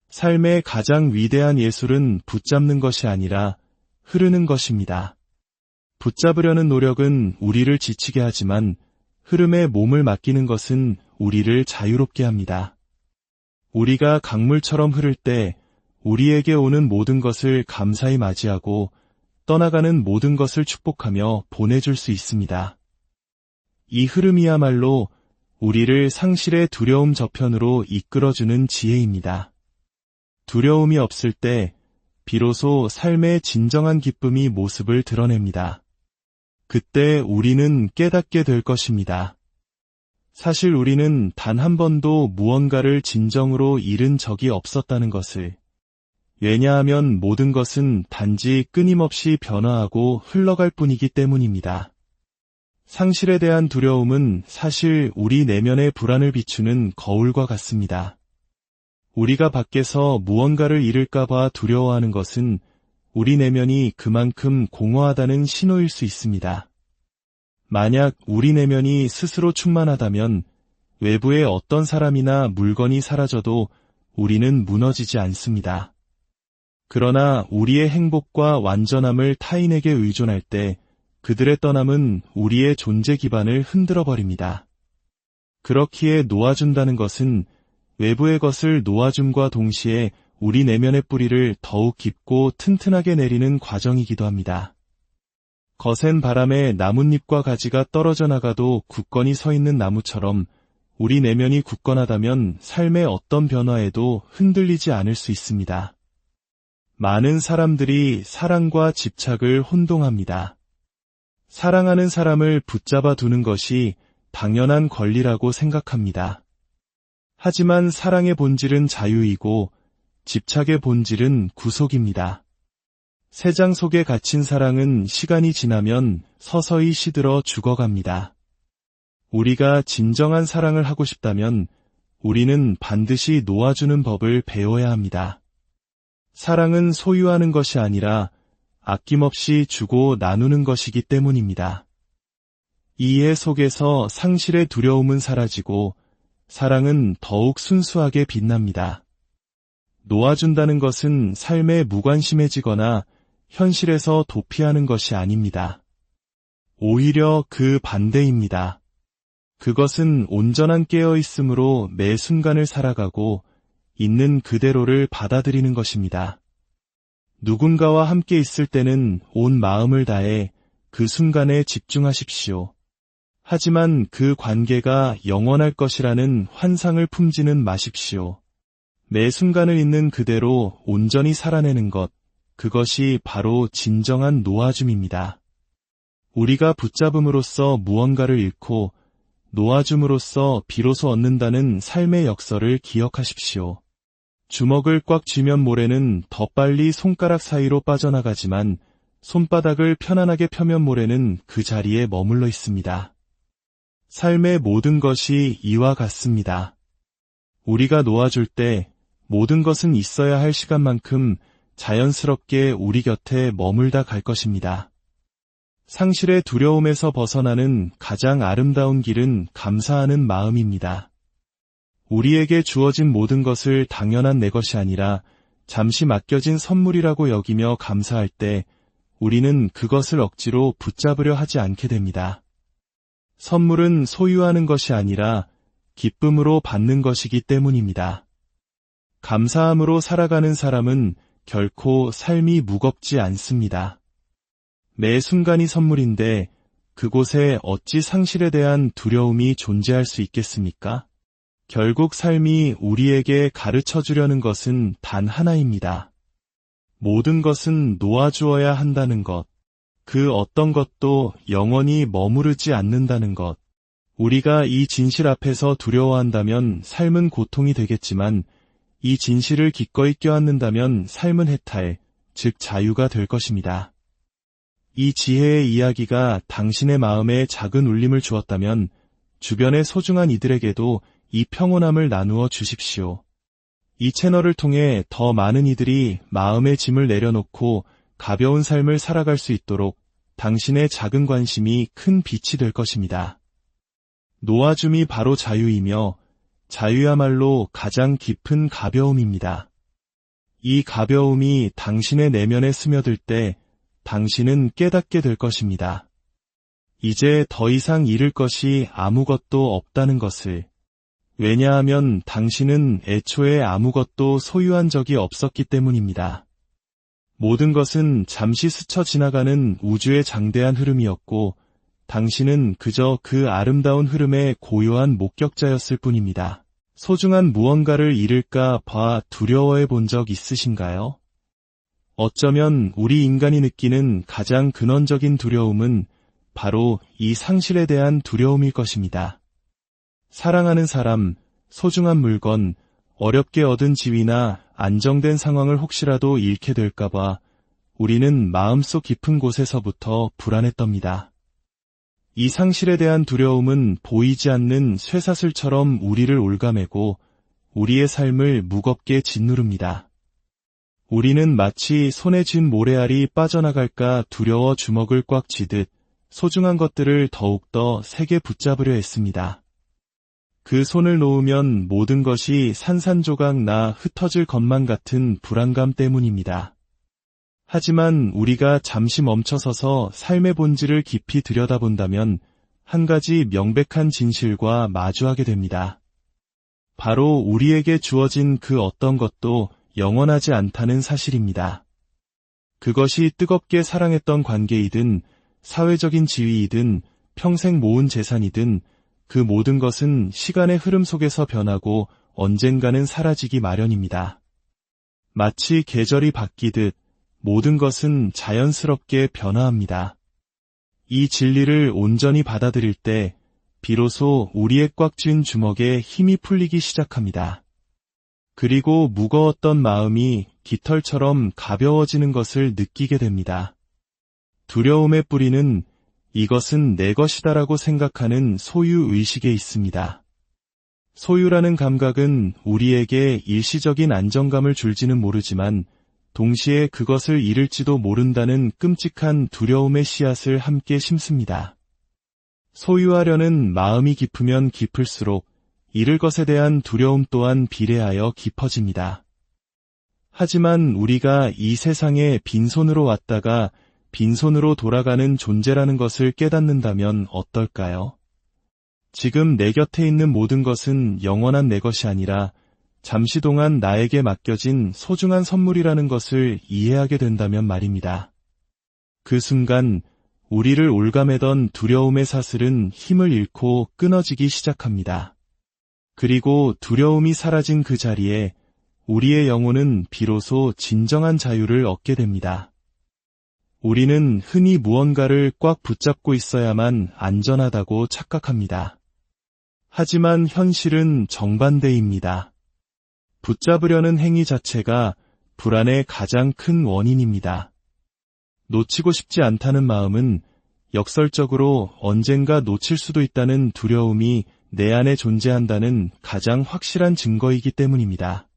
삶의 가장 위대한 예술은 붙잡는 것이 아니라 흐르는 것입니다. 붙잡으려는 노력은 우리를 지치게 하지만 흐름에 몸을 맡기는 것은 우리를 자유롭게 합니다. 우리가 강물처럼 흐를 때 우리에게 오는 모든 것을 감사히 맞이하고 떠나가는 모든 것을 축복하며 보내줄 수 있습니다. 이 흐름이야말로 우리를 상실의 두려움 저편으로 이끌어주는 지혜입니다. 두려움이 없을 때 비로소 삶의 진정한 기쁨이 모습을 드러냅니다. 그때 우리는 깨닫게 될 것입니다. 사실 우리는 단 한 번도 무언가를 진정으로 잃은 적이 없었다는 것을. 왜냐하면 모든 것은 단지 끊임없이 변화하고 흘러갈 뿐이기 때문입니다. 상실에 대한 두려움은 사실 우리 내면의 불안을 비추는 거울과 같습니다. 우리가 밖에서 무언가를 잃을까봐 두려워하는 것은 우리 내면이 그만큼 공허하다는 신호일 수 있습니다. 만약 우리 내면이 스스로 충만하다면 외부의 어떤 사람이나 물건이 사라져도 우리는 무너지지 않습니다. 그러나 우리의 행복과 완전함을 타인에게 의존할 때 그들의 떠남은 우리의 존재 기반을 흔들어 버립니다. 그렇기에 놓아준다는 것은 외부의 것을 놓아줌과 동시에 우리 내면의 뿌리를 더욱 깊고 튼튼하게 내리는 과정이기도 합니다. 거센 바람에 나뭇잎과 가지가 떨어져 나가도 굳건히 서 있는 나무처럼 우리 내면이 굳건하다면 삶의 어떤 변화에도 흔들리지 않을 수 있습니다. 많은 사람들이 사랑과 집착을 혼동합니다. 사랑하는 사람을 붙잡아 두는 것이 당연한 권리라고 생각합니다. 하지만 사랑의 본질은 자유이고 집착의 본질은 구속입니다. 새장 속에 갇힌 사랑은 시간이 지나면 서서히 시들어 죽어갑니다. 우리가 진정한 사랑을 하고 싶다면 우리는 반드시 놓아주는 법을 배워야 합니다. 사랑은 소유하는 것이 아니라 아낌없이 주고 나누는 것이기 때문입니다. 이해 속에서 상실의 두려움은 사라지고 사랑은 더욱 순수하게 빛납니다. 놓아준다는 것은 삶에 무관심해지거나 현실에서 도피하는 것이 아닙니다. 오히려 그 반대입니다. 그것은 온전한 깨어있음으로 매 순간을 살아가고 있는 그대로를 받아들이는 것입니다. 누군가와 함께 있을 때는 온 마음을 다해 그 순간에 집중하십시오. 하지만 그 관계가 영원할 것이라는 환상을 품지는 마십시오. 매 순간을 있는 그대로 온전히 살아내는 것, 그것이 바로 진정한 놓아줌입니다. 우리가 붙잡음으로써 무언가를 잃고 놓아줌으로써 비로소 얻는다는 삶의 역설을 기억하십시오. 주먹을 꽉 쥐면 모래는 더 빨리 손가락 사이로 빠져나가지만 손바닥을 편안하게 펴면 모래는 그 자리에 머물러 있습니다. 삶의 모든 것이 이와 같습니다. 우리가 놓아줄 때 모든 것은 있어야 할 시간만큼 자연스럽게 우리 곁에 머물다 갈 것입니다. 상실의 두려움에서 벗어나는 가장 아름다운 길은 감사하는 마음입니다. 우리에게 주어진 모든 것을 당연한 내 것이 아니라 잠시 맡겨진 선물이라고 여기며 감사할 때 우리는 그것을 억지로 붙잡으려 하지 않게 됩니다. 선물은 소유하는 것이 아니라 기쁨으로 받는 것이기 때문입니다. 감사함으로 살아가는 사람은 결코 삶이 무겁지 않습니다. 매 순간이 선물인데 그곳에 어찌 상실에 대한 두려움이 존재할 수 있겠습니까? 결국 삶이 우리에게 가르쳐 주려는 것은 단 하나입니다. 모든 것은 놓아주어야 한다는 것, 그 어떤 것도 영원히 머무르지 않는다는 것. 우리가 이 진실 앞에서 두려워한다면 삶은 고통이 되겠지만 이 진실을 기꺼이 껴안는다면 삶은 해탈, 즉 자유가 될 것입니다. 이 지혜의 이야기가 당신의 마음에 작은 울림을 주었다면 주변의 소중한 이들에게도 이 평온함을 나누어 주십시오. 이 채널을 통해 더 많은 이들이 마음의 짐을 내려놓고 가벼운 삶을 살아갈 수 있도록 당신의 작은 관심이 큰 빛이 될 것입니다. 놓아줌이 바로 자유이며 자유야말로 가장 깊은 가벼움입니다. 이 가벼움이 당신의 내면에 스며들 때 당신은 깨닫게 될 것입니다. 이제 더 이상 잃을 것이 아무것도 없다는 것을. 왜냐하면 당신은 애초에 아무것도 소유한 적이 없었기 때문입니다. 모든 것은 잠시 스쳐 지나가는 우주의 장대한 흐름이었고 당신은 그저 그 아름다운 흐름의 고요한 목격자였을 뿐입니다. 소중한 무언가를 잃을까 봐 두려워해 본 적 있으신가요? 어쩌면 우리 인간이 느끼는 가장 근원적인 두려움은 바로 이 상실에 대한 두려움일 것입니다. 사랑하는 사람, 소중한 물건, 어렵게 얻은 지위나 안정된 상황을 혹시라도 잃게 될까봐 우리는 마음속 깊은 곳에서부터 불안했답니다. 이 상실에 대한 두려움은 보이지 않는 쇠사슬처럼 우리를 올가매고 우리의 삶을 무겁게 짓누릅니다. 우리는 마치 손에 쥔 모래알이 빠져나갈까 두려워 주먹을 꽉 쥐듯 소중한 것들을 더욱더 세게 붙잡으려 했습니다. 그 손을 놓으면 모든 것이 산산조각 나 흩어질 것만 같은 불안감 때문입니다. 하지만 우리가 잠시 멈춰서서 삶의 본질을 깊이 들여다본다면 한 가지 명백한 진실과 마주하게 됩니다. 바로 우리에게 주어진 그 어떤 것도 영원하지 않다는 사실입니다. 그것이 뜨겁게 사랑했던 관계이든 사회적인 지위이든 평생 모은 재산이든 그 모든 것은 시간의 흐름 속에서 변하고 언젠가는 사라지기 마련입니다. 마치 계절이 바뀌듯 모든 것은 자연스럽게 변화합니다. 이 진리를 온전히 받아들일 때 비로소 우리의 꽉 쥔 주먹에 힘이 풀리기 시작합니다. 그리고 무거웠던 마음이 깃털처럼 가벼워지는 것을 느끼게 됩니다. 두려움의 뿌리는 이것은 내 것이다라고 생각하는 소유의식에 있습니다. 소유라는 감각은 우리에게 일시적인 안정감을 줄지는 모르지만 동시에 그것을 잃을지도 모른다는 끔찍한 두려움의 씨앗을 함께 심습니다. 소유하려는 마음이 깊으면 깊을수록 잃을 것에 대한 두려움 또한 비례하여 깊어집니다. 하지만 우리가 이 세상에 빈손으로 왔다가 빈손으로 돌아가는 존재라는 것을 깨닫는다면 어떨까요? 지금 내 곁에 있는 모든 것은 영원한 내 것이 아니라 잠시 동안 나에게 맡겨진 소중한 선물이라는 것을 이해하게 된다면 말입니다. 그 순간 우리를 올가매던 두려움의 사슬은 힘을 잃고 끊어지기 시작합니다. 그리고 두려움이 사라진 그 자리에 우리의 영혼은 비로소 진정한 자유를 얻게 됩니다. 우리는 흔히 무언가를 꽉 붙잡고 있어야만 안전하다고 착각합니다. 하지만 현실은 정반대입니다. 붙잡으려는 행위 자체가 불안의 가장 큰 원인입니다. 놓치고 싶지 않다는 마음은 역설적으로 언젠가 놓칠 수도 있다는 두려움이 내 안에 존재한다는 가장 확실한 증거이기 때문입니다.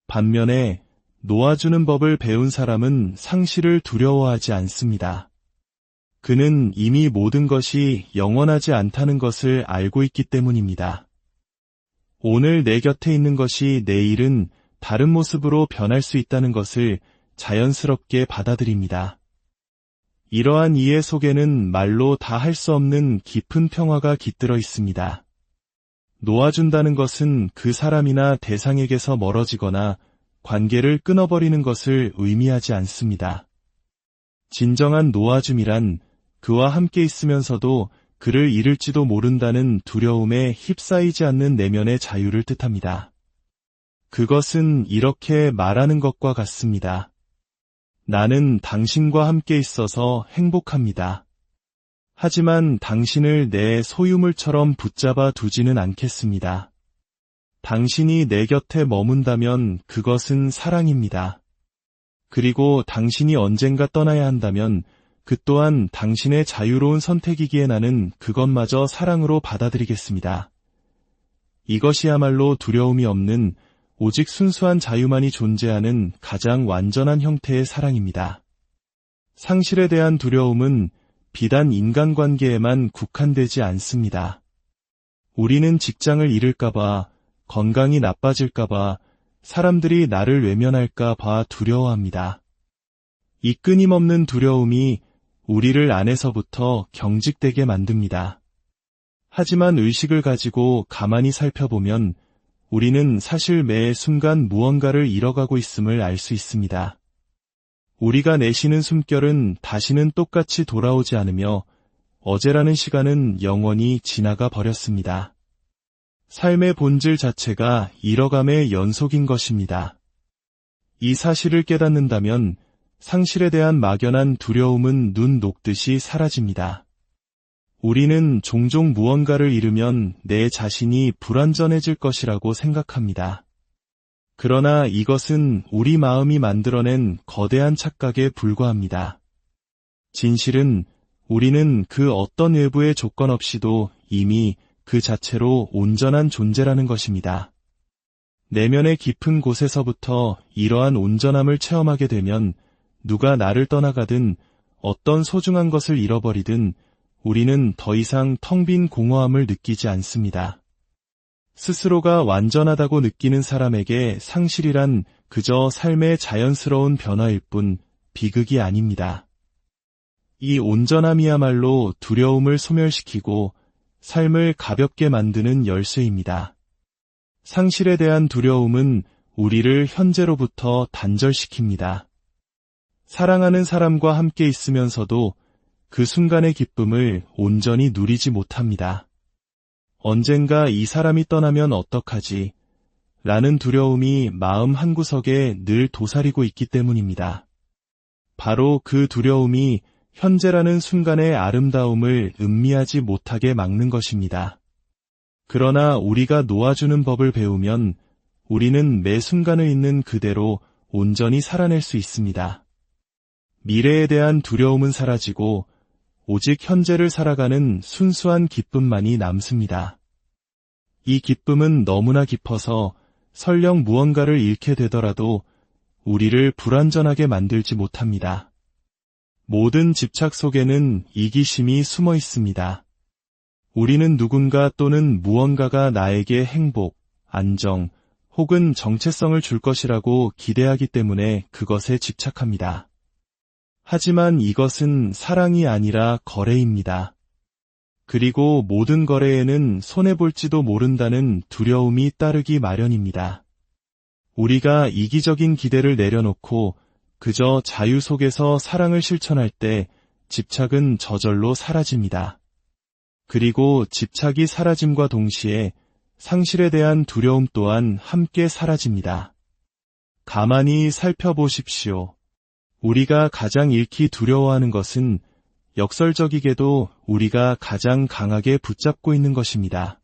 반면에 놓아주는 법을 배운 사람은 상실을 두려워하지 않습니다. 그는 이미 모든 것이 영원하지 않다는 것을 알고 있기 때문입니다. 오늘 내 곁에 있는 것이 내일은 다른 모습으로 변할 수 있다는 것을 자연스럽게 받아들입니다. 이러한 이해 속에는 말로 다 할 수 없는 깊은 평화가 깃들어 있습니다. 놓아준다는 것은 그 사람이나 대상에게서 멀어지거나 관계를 끊어버리는 것을 의미하지 않습니다. 진정한 놓아줌이란 그와 함께 있으면서도 그를 잃을지도 모른다는 두려움에 휩싸이지 않는 내면의 자유를 뜻합니다. 그것은 이렇게 말하는 것과 같습니다. 나는 당신과 함께 있어서 행복합니다. 하지만 당신을 내 소유물처럼 붙잡아 두지는 않겠습니다. 당신이 내 곁에 머문다면 그것은 사랑입니다. 그리고 당신이 언젠가 떠나야 한다면 그 또한 당신의 자유로운 선택이기에 나는 그것마저 사랑으로 받아들이겠습니다. 이것이야말로 두려움이 없는 오직 순수한 자유만이 존재하는 가장 완전한 형태의 사랑입니다. 상실에 대한 두려움은 비단 인간관계에만 국한되지 않습니다. 우리는 직장을 잃을까봐, 건강이 나빠질까봐, 사람들이 나를 외면할까봐 두려워합니다. 이 끊임없는 두려움이 우리를 안에서부터 경직되게 만듭니다. 하지만 의식을 가지고 가만히 살펴보면 우리는 사실 매 순간 무언가를 잃어가고 있음을 알 수 있습니다. 우리가 내쉬는 숨결은 다시는 똑같이 돌아오지 않으며 어제라는 시간은 영원히 지나가 버렸습니다. 삶의 본질 자체가 잃어감의 연속인 것입니다. 이 사실을 깨닫는다면 상실에 대한 막연한 두려움은 눈 녹듯이 사라집니다. 우리는 종종 무언가를 잃으면 내 자신이 불완전해질 것이라고 생각합니다. 그러나 이것은 우리 마음이 만들어낸 거대한 착각에 불과합니다. 진실은 우리는 그 어떤 외부의 조건 없이도 이미 그 자체로 온전한 존재라는 것입니다. 내면의 깊은 곳에서부터 이러한 온전함을 체험하게 되면 누가 나를 떠나가든 어떤 소중한 것을 잃어버리든 우리는 더 이상 텅 빈 공허함을 느끼지 않습니다. 스스로가 완전하다고 느끼는 사람에게 상실이란 그저 삶의 자연스러운 변화일 뿐 비극이 아닙니다. 이 온전함이야말로 두려움을 소멸시키고 삶을 가볍게 만드는 열쇠입니다. 상실에 대한 두려움은 우리를 현재로부터 단절시킵니다. 사랑하는 사람과 함께 있으면서도 그 순간의 기쁨을 온전히 누리지 못합니다. 언젠가 이 사람이 떠나면 어떡하지? 라는 두려움이 마음 한구석에 늘 도사리고 있기 때문입니다. 바로 그 두려움이 현재라는 순간의 아름다움을 음미하지 못하게 막는 것입니다. 그러나 우리가 놓아주는 법을 배우면 우리는 매 순간을 있는 그대로 온전히 살아낼 수 있습니다. 미래에 대한 두려움은 사라지고 오직 현재를 살아가는 순수한 기쁨만이 남습니다. 이 기쁨은 너무나 깊어서 설령 무언가를 잃게 되더라도 우리를 불완전하게 만들지 못합니다. 모든 집착 속에는 이기심이 숨어 있습니다. 우리는 누군가 또는 무언가가 나에게 행복, 안정, 혹은 정체성을 줄 것이라고 기대하기 때문에 그것에 집착합니다. 하지만 이것은 사랑이 아니라 거래입니다. 그리고 모든 거래에는 손해볼지도 모른다는 두려움이 따르기 마련입니다. 우리가 이기적인 기대를 내려놓고 그저 자유 속에서 사랑을 실천할 때 집착은 저절로 사라집니다. 그리고 집착이 사라짐과 동시에 상실에 대한 두려움 또한 함께 사라집니다. 가만히 살펴보십시오. 우리가 가장 잃기 두려워하는 것은 역설적이게도 우리가 가장 강하게 붙잡고 있는 것입니다.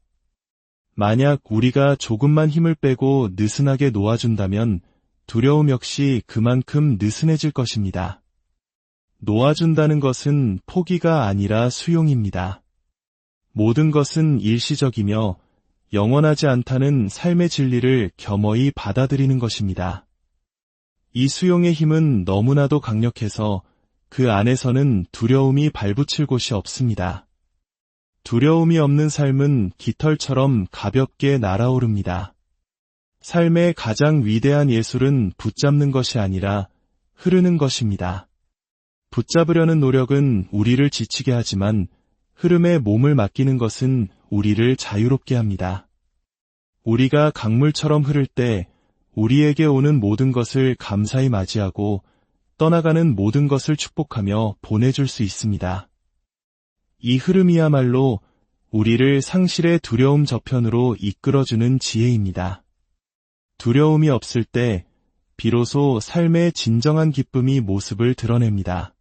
만약 우리가 조금만 힘을 빼고 느슨하게 놓아준다면 두려움 역시 그만큼 느슨해질 것입니다. 놓아준다는 것은 포기가 아니라 수용입니다. 모든 것은 일시적이며 영원하지 않다는 삶의 진리를 겸허히 받아들이는 것입니다. 이 수용의 힘은 너무나도 강력해서 그 안에서는 두려움이 발붙일 곳이 없습니다. 두려움이 없는 삶은 깃털처럼 가볍게 날아오릅니다. 삶의 가장 위대한 예술은 붙잡는 것이 아니라 흐르는 것입니다. 붙잡으려는 노력은 우리를 지치게 하지만 흐름에 몸을 맡기는 것은 우리를 자유롭게 합니다. 우리가 강물처럼 흐를 때 우리에게 오는 모든 것을 감사히 맞이하고 떠나가는 모든 것을 축복하며 보내줄 수 있습니다. 이 흐름이야말로 우리를 상실의 두려움 저편으로 이끌어주는 지혜입니다. 두려움이 없을 때 비로소 삶의 진정한 기쁨이 모습을 드러냅니다.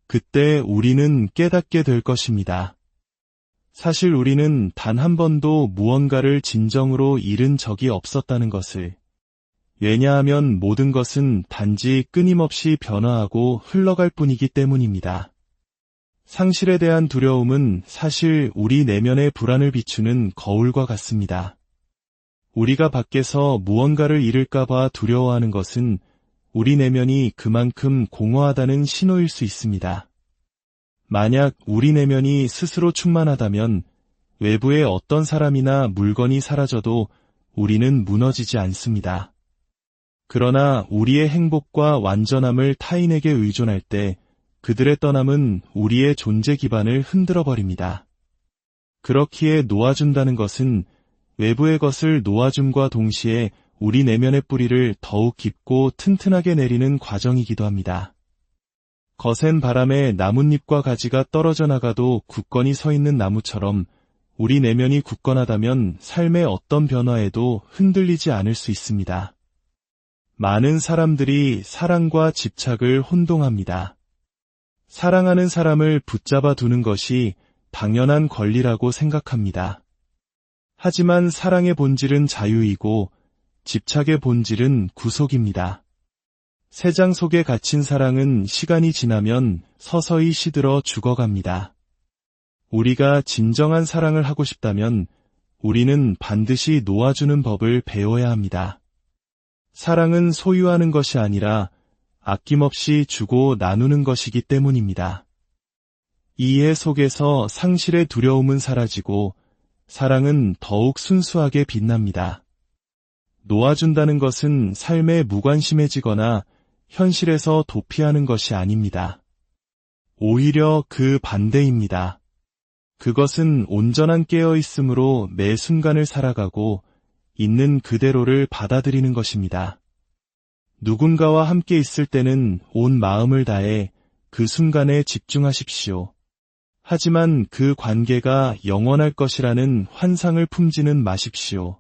그때 우리는 깨닫게 될 것입니다. 사실 우리는 단 한 번도 무언가를 진정으로 잃은 적이 없었다는 것을. 왜냐하면 모든 것은 단지 끊임없이 변화하고 흘러갈 뿐이기 때문입니다. 상실에 대한 두려움은 사실 우리 내면의 불안을 비추는 거울과 같습니다. 우리가 밖에서 무언가를 잃을까봐 두려워하는 것은 우리 내면이 그만큼 공허하다는 신호일 수 있습니다. 만약 우리 내면이 스스로 충만하다면 외부의 어떤 사람이나 물건이 사라져도 우리는 무너지지 않습니다. 그러나 우리의 행복과 완전함을 타인에게 의존할 때 그들의 떠남은 우리의 존재 기반을 흔들어 버립니다. 그렇기에 놓아준다는 것은 외부의 것을 놓아줌과 동시에 우리 내면의 뿌리를 더욱 깊고 튼튼하게 내리는 과정이기도 합니다. 거센 바람에 나뭇잎과 가지가 떨어져 나가도 굳건히 서 있는 나무처럼 우리 내면이 굳건하다면 삶의 어떤 변화에도 흔들리지 않을 수 있습니다. 많은 사람들이 사랑과 집착을 혼동합니다. 사랑하는 사람을 붙잡아 두는 것이 당연한 권리라고 생각합니다. 하지만 사랑의 본질은 자유이고 집착의 본질은 구속입니다. 새장 속에 갇힌 사랑은 시간이 지나면 서서히 시들어 죽어갑니다. 우리가 진정한 사랑을 하고 싶다면 우리는 반드시 놓아주는 법을 배워야 합니다. 사랑은 소유하는 것이 아니라 아낌없이 주고 나누는 것이기 때문입니다. 이해 속에서 상실의 두려움은 사라지고 사랑은 더욱 순수하게 빛납니다. 놓아준다는 것은 삶에 무관심해지거나 현실에서 도피하는 것이 아닙니다. 오히려 그 반대입니다. 그것은 온전한 깨어있음으로 매 순간을 살아가고 있는 그대로를 받아들이는 것입니다. 누군가와 함께 있을 때는 온 마음을 다해 그 순간에 집중하십시오. 하지만 그 관계가 영원할 것이라는 환상을 품지는 마십시오.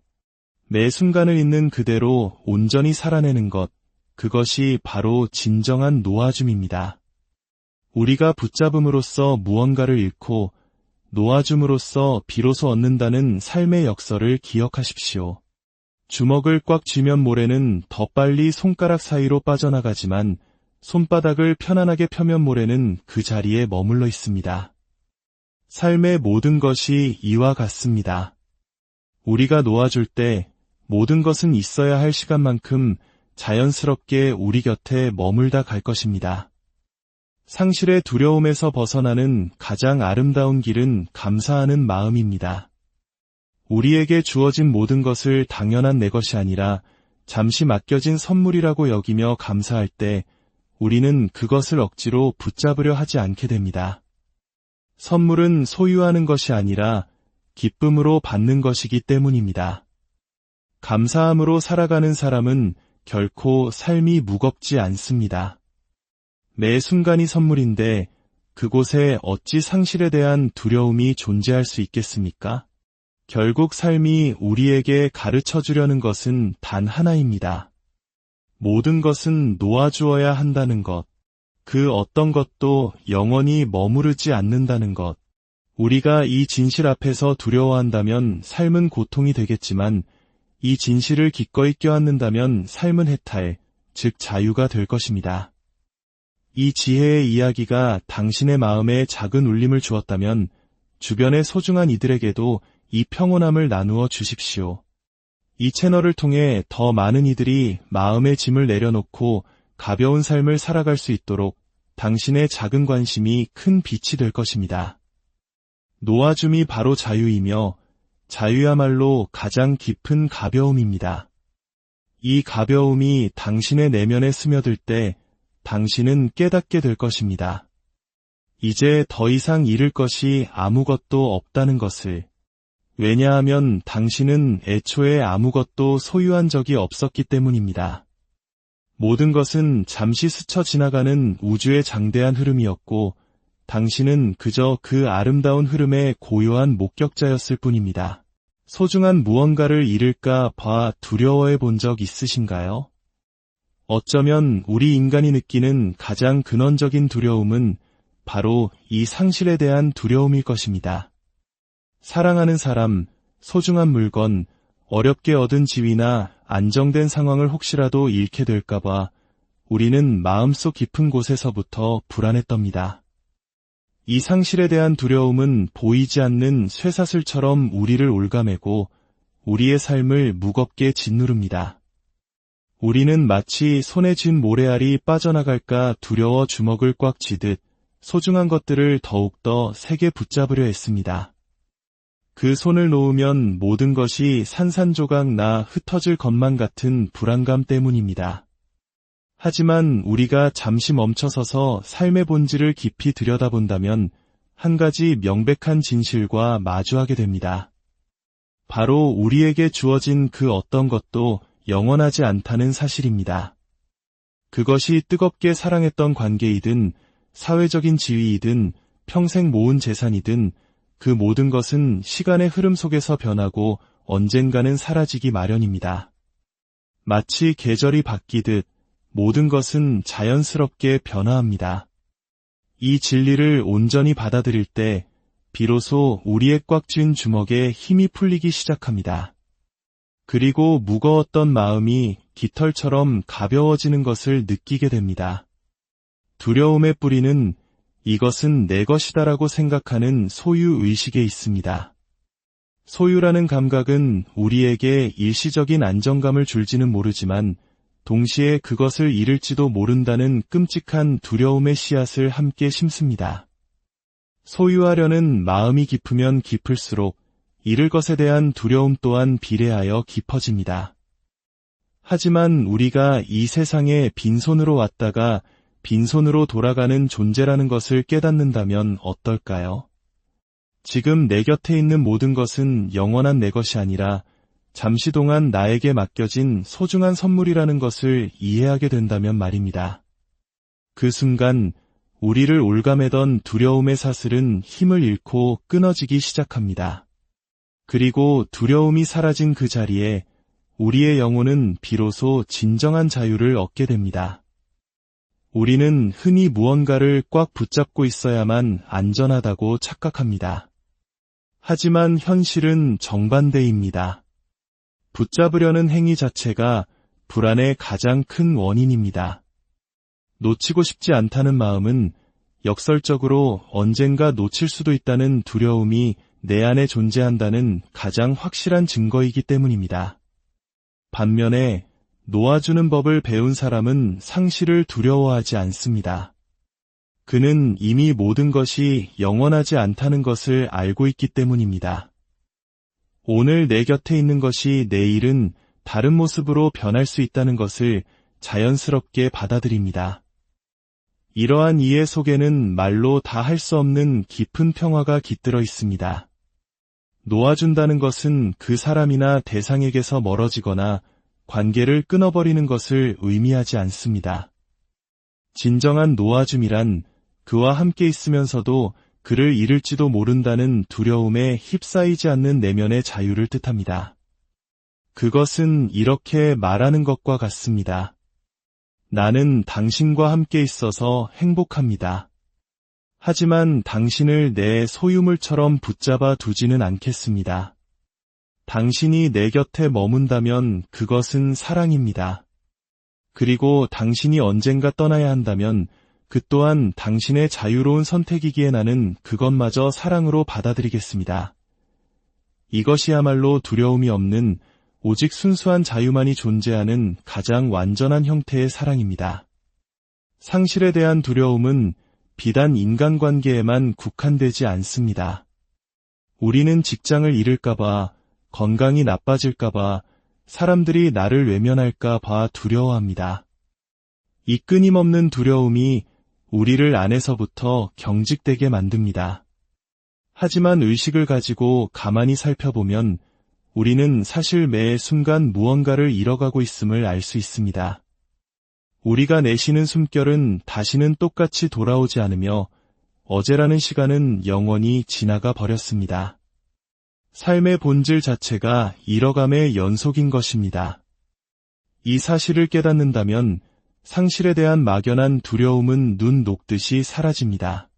매 순간을 있는 그대로 온전히 살아내는 것, 그것이 바로 진정한 놓아줌입니다. 우리가 붙잡음으로써 무언가를 잃고 놓아줌으로써 비로소 얻는다는 삶의 역설을 기억하십시오. 주먹을 꽉 쥐면 모래는 더 빨리 손가락 사이로 빠져나가지만 손바닥을 편안하게 펴면 모래는 그 자리에 머물러 있습니다. 삶의 모든 것이 이와 같습니다. 우리가 놓아줄 때 모든 것은 있어야 할 시간만큼 자연스럽게 우리 곁에 머물다 갈 것입니다. 상실의 두려움에서 벗어나는 가장 아름다운 길은 감사하는 마음입니다. 우리에게 주어진 모든 것을 당연한 내 것이 아니라 잠시 맡겨진 선물이라고 여기며 감사할 때 우리는 그것을 억지로 붙잡으려 하지 않게 됩니다. 선물은 소유하는 것이 아니라 기쁨으로 받는 것이기 때문입니다. 감사함으로 살아가는 사람은 결코 삶이 무겁지 않습니다. 매 순간이 선물인데 그곳에 어찌 상실에 대한 두려움이 존재할 수 있겠습니까? 결국 삶이 우리에게 가르쳐주려는 것은 단 하나입니다. 모든 것은 놓아주어야 한다는 것, 그 어떤 것도 영원히 머무르지 않는다는 것. 우리가 이 진실 앞에서 두려워한다면 삶은 고통이 되겠지만 이 진실을 기꺼이 껴안는다면 삶은 해탈, 즉 자유가 될 것입니다. 이 지혜의 이야기가 당신의 마음에 작은 울림을 주었다면 주변의 소중한 이들에게도 이 평온함을 나누어 주십시오. 이 채널을 통해 더 많은 이들이 마음의 짐을 내려놓고 가벼운 삶을 살아갈 수 있도록 당신의 작은 관심이 큰 빛이 될 것입니다. 놓아줌이 바로 자유이며 자유야말로 가장 깊은 가벼움입니다. 이 가벼움이 당신의 내면에 스며들 때 당신은 깨닫게 될 것입니다. 이제 더 이상 잃을 것이 아무것도 없다는 것을. 왜냐하면 당신은 애초에 아무것도 소유한 적이 없었기 때문입니다. 모든 것은 잠시 스쳐 지나가는 우주의 장대한 흐름이었고 당신은 그저 그 아름다운 흐름의 고요한 목격자였을 뿐입니다. 소중한 무언가를 잃을까 봐 두려워해 본 적 있으신가요? 어쩌면 우리 인간이 느끼는 가장 근원적인 두려움은 바로 이 상실에 대한 두려움일 것입니다. 사랑하는 사람, 소중한 물건, 어렵게 얻은 지위나 안정된 상황을 혹시라도 잃게 될까봐 우리는 마음속 깊은 곳에서부터 불안했답니다. 이 상실에 대한 두려움은 보이지 않는 쇠사슬처럼 우리를 올가매고 우리의 삶을 무겁게 짓누릅니다. 우리는 마치 손에 쥔 모래알이 빠져나갈까 두려워 주먹을 꽉 쥐듯 소중한 것들을 더욱더 세게 붙잡으려 했습니다. 그 손을 놓으면 모든 것이 산산조각 나 흩어질 것만 같은 불안감 때문입니다. 하지만 우리가 잠시 멈춰서서 삶의 본질을 깊이 들여다본다면 한 가지 명백한 진실과 마주하게 됩니다. 바로 우리에게 주어진 그 어떤 것도 영원하지 않다는 사실입니다. 그것이 뜨겁게 사랑했던 관계이든 사회적인 지위이든 평생 모은 재산이든 그 모든 것은 시간의 흐름 속에서 변하고 언젠가는 사라지기 마련입니다. 마치 계절이 바뀌듯 모든 것은 자연스럽게 변화합니다. 이 진리를 온전히 받아들일 때 비로소 우리의 꽉 쥔 주먹에 힘이 풀리기 시작합니다. 그리고 무거웠던 마음이 깃털처럼 가벼워지는 것을 느끼게 됩니다. 두려움의 뿌리는 이것은 내 것이다라고 생각하는 소유의식에 있습니다. 소유라는 감각은 우리에게 일시적인 안정감을 줄지는 모르지만 동시에 그것을 잃을지도 모른다는 끔찍한 두려움의 씨앗을 함께 심습니다. 소유하려는 마음이 깊으면 깊을수록 잃을 것에 대한 두려움 또한 비례하여 깊어집니다. 하지만 우리가 이 세상에 빈손으로 왔다가 빈손으로 돌아가는 존재라는 것을 깨닫는다면 어떨까요? 지금 내 곁에 있는 모든 것은 영원한 내 것이 아니라 잠시 동안 나에게 맡겨진 소중한 선물이라는 것을 이해하게 된다면 말입니다. 그 순간 우리를 올가매던 두려움의 사슬은 힘을 잃고 끊어지기 시작합니다. 그리고 두려움이 사라진 그 자리에 우리의 영혼은 비로소 진정한 자유를 얻게 됩니다. 우리는 흔히 무언가를 꽉 붙잡고 있어야만 안전하다고 착각합니다. 하지만 현실은 정반대입니다. 붙잡으려는 행위 자체가 불안의 가장 큰 원인입니다. 놓치고 싶지 않다는 마음은 역설적으로 언젠가 놓칠 수도 있다는 두려움이 내 안에 존재한다는 가장 확실한 증거이기 때문입니다. 반면에 놓아주는 법을 배운 사람은 상실을 두려워하지 않습니다. 그는 이미 모든 것이 영원하지 않다는 것을 알고 있기 때문입니다. 오늘 내 곁에 있는 것이 내일은 다른 모습으로 변할 수 있다는 것을 자연스럽게 받아들입니다. 이러한 이해 속에는 말로 다 할 수 없는 깊은 평화가 깃들어 있습니다. 놓아준다는 것은 그 사람이나 대상에게서 멀어지거나 관계를 끊어버리는 것을 의미하지 않습니다. 진정한 놓아줌이란 그와 함께 있으면서도 그를 잃을지도 모른다는 두려움에 휩싸이지 않는 내면의 자유를 뜻합니다. 그것은 이렇게 말하는 것과 같습니다. 나는 당신과 함께 있어서 행복합니다. 하지만 당신을 내 소유물처럼 붙잡아 두지는 않겠습니다. 당신이 내 곁에 머문다면 그것은 사랑입니다. 그리고 당신이 언젠가 떠나야 한다면 그 또한 당신의 자유로운 선택이기에 나는 그것마저 사랑으로 받아들이겠습니다. 이것이야말로 두려움이 없는 오직 순수한 자유만이 존재하는 가장 완전한 형태의 사랑입니다. 상실에 대한 두려움은 비단 인간관계에만 국한되지 않습니다. 우리는 직장을 잃을까봐, 건강이 나빠질까봐, 사람들이 나를 외면할까봐 두려워합니다. 이 끊임없는 두려움이 우리를 안에서부터 경직되게 만듭니다. 하지만 의식을 가지고 가만히 살펴보면 우리는 사실 매 순간 무언가를 잃어가고 있음을 알 수 있습니다. 우리가 내쉬는 숨결은 다시는 똑같이 돌아오지 않으며 어제라는 시간은 영원히 지나가 버렸습니다. 삶의 본질 자체가 잃어감의 연속인 것입니다. 이 사실을 깨닫는다면 상실에 대한 막연한 두려움은 눈 녹듯이 사라집니다.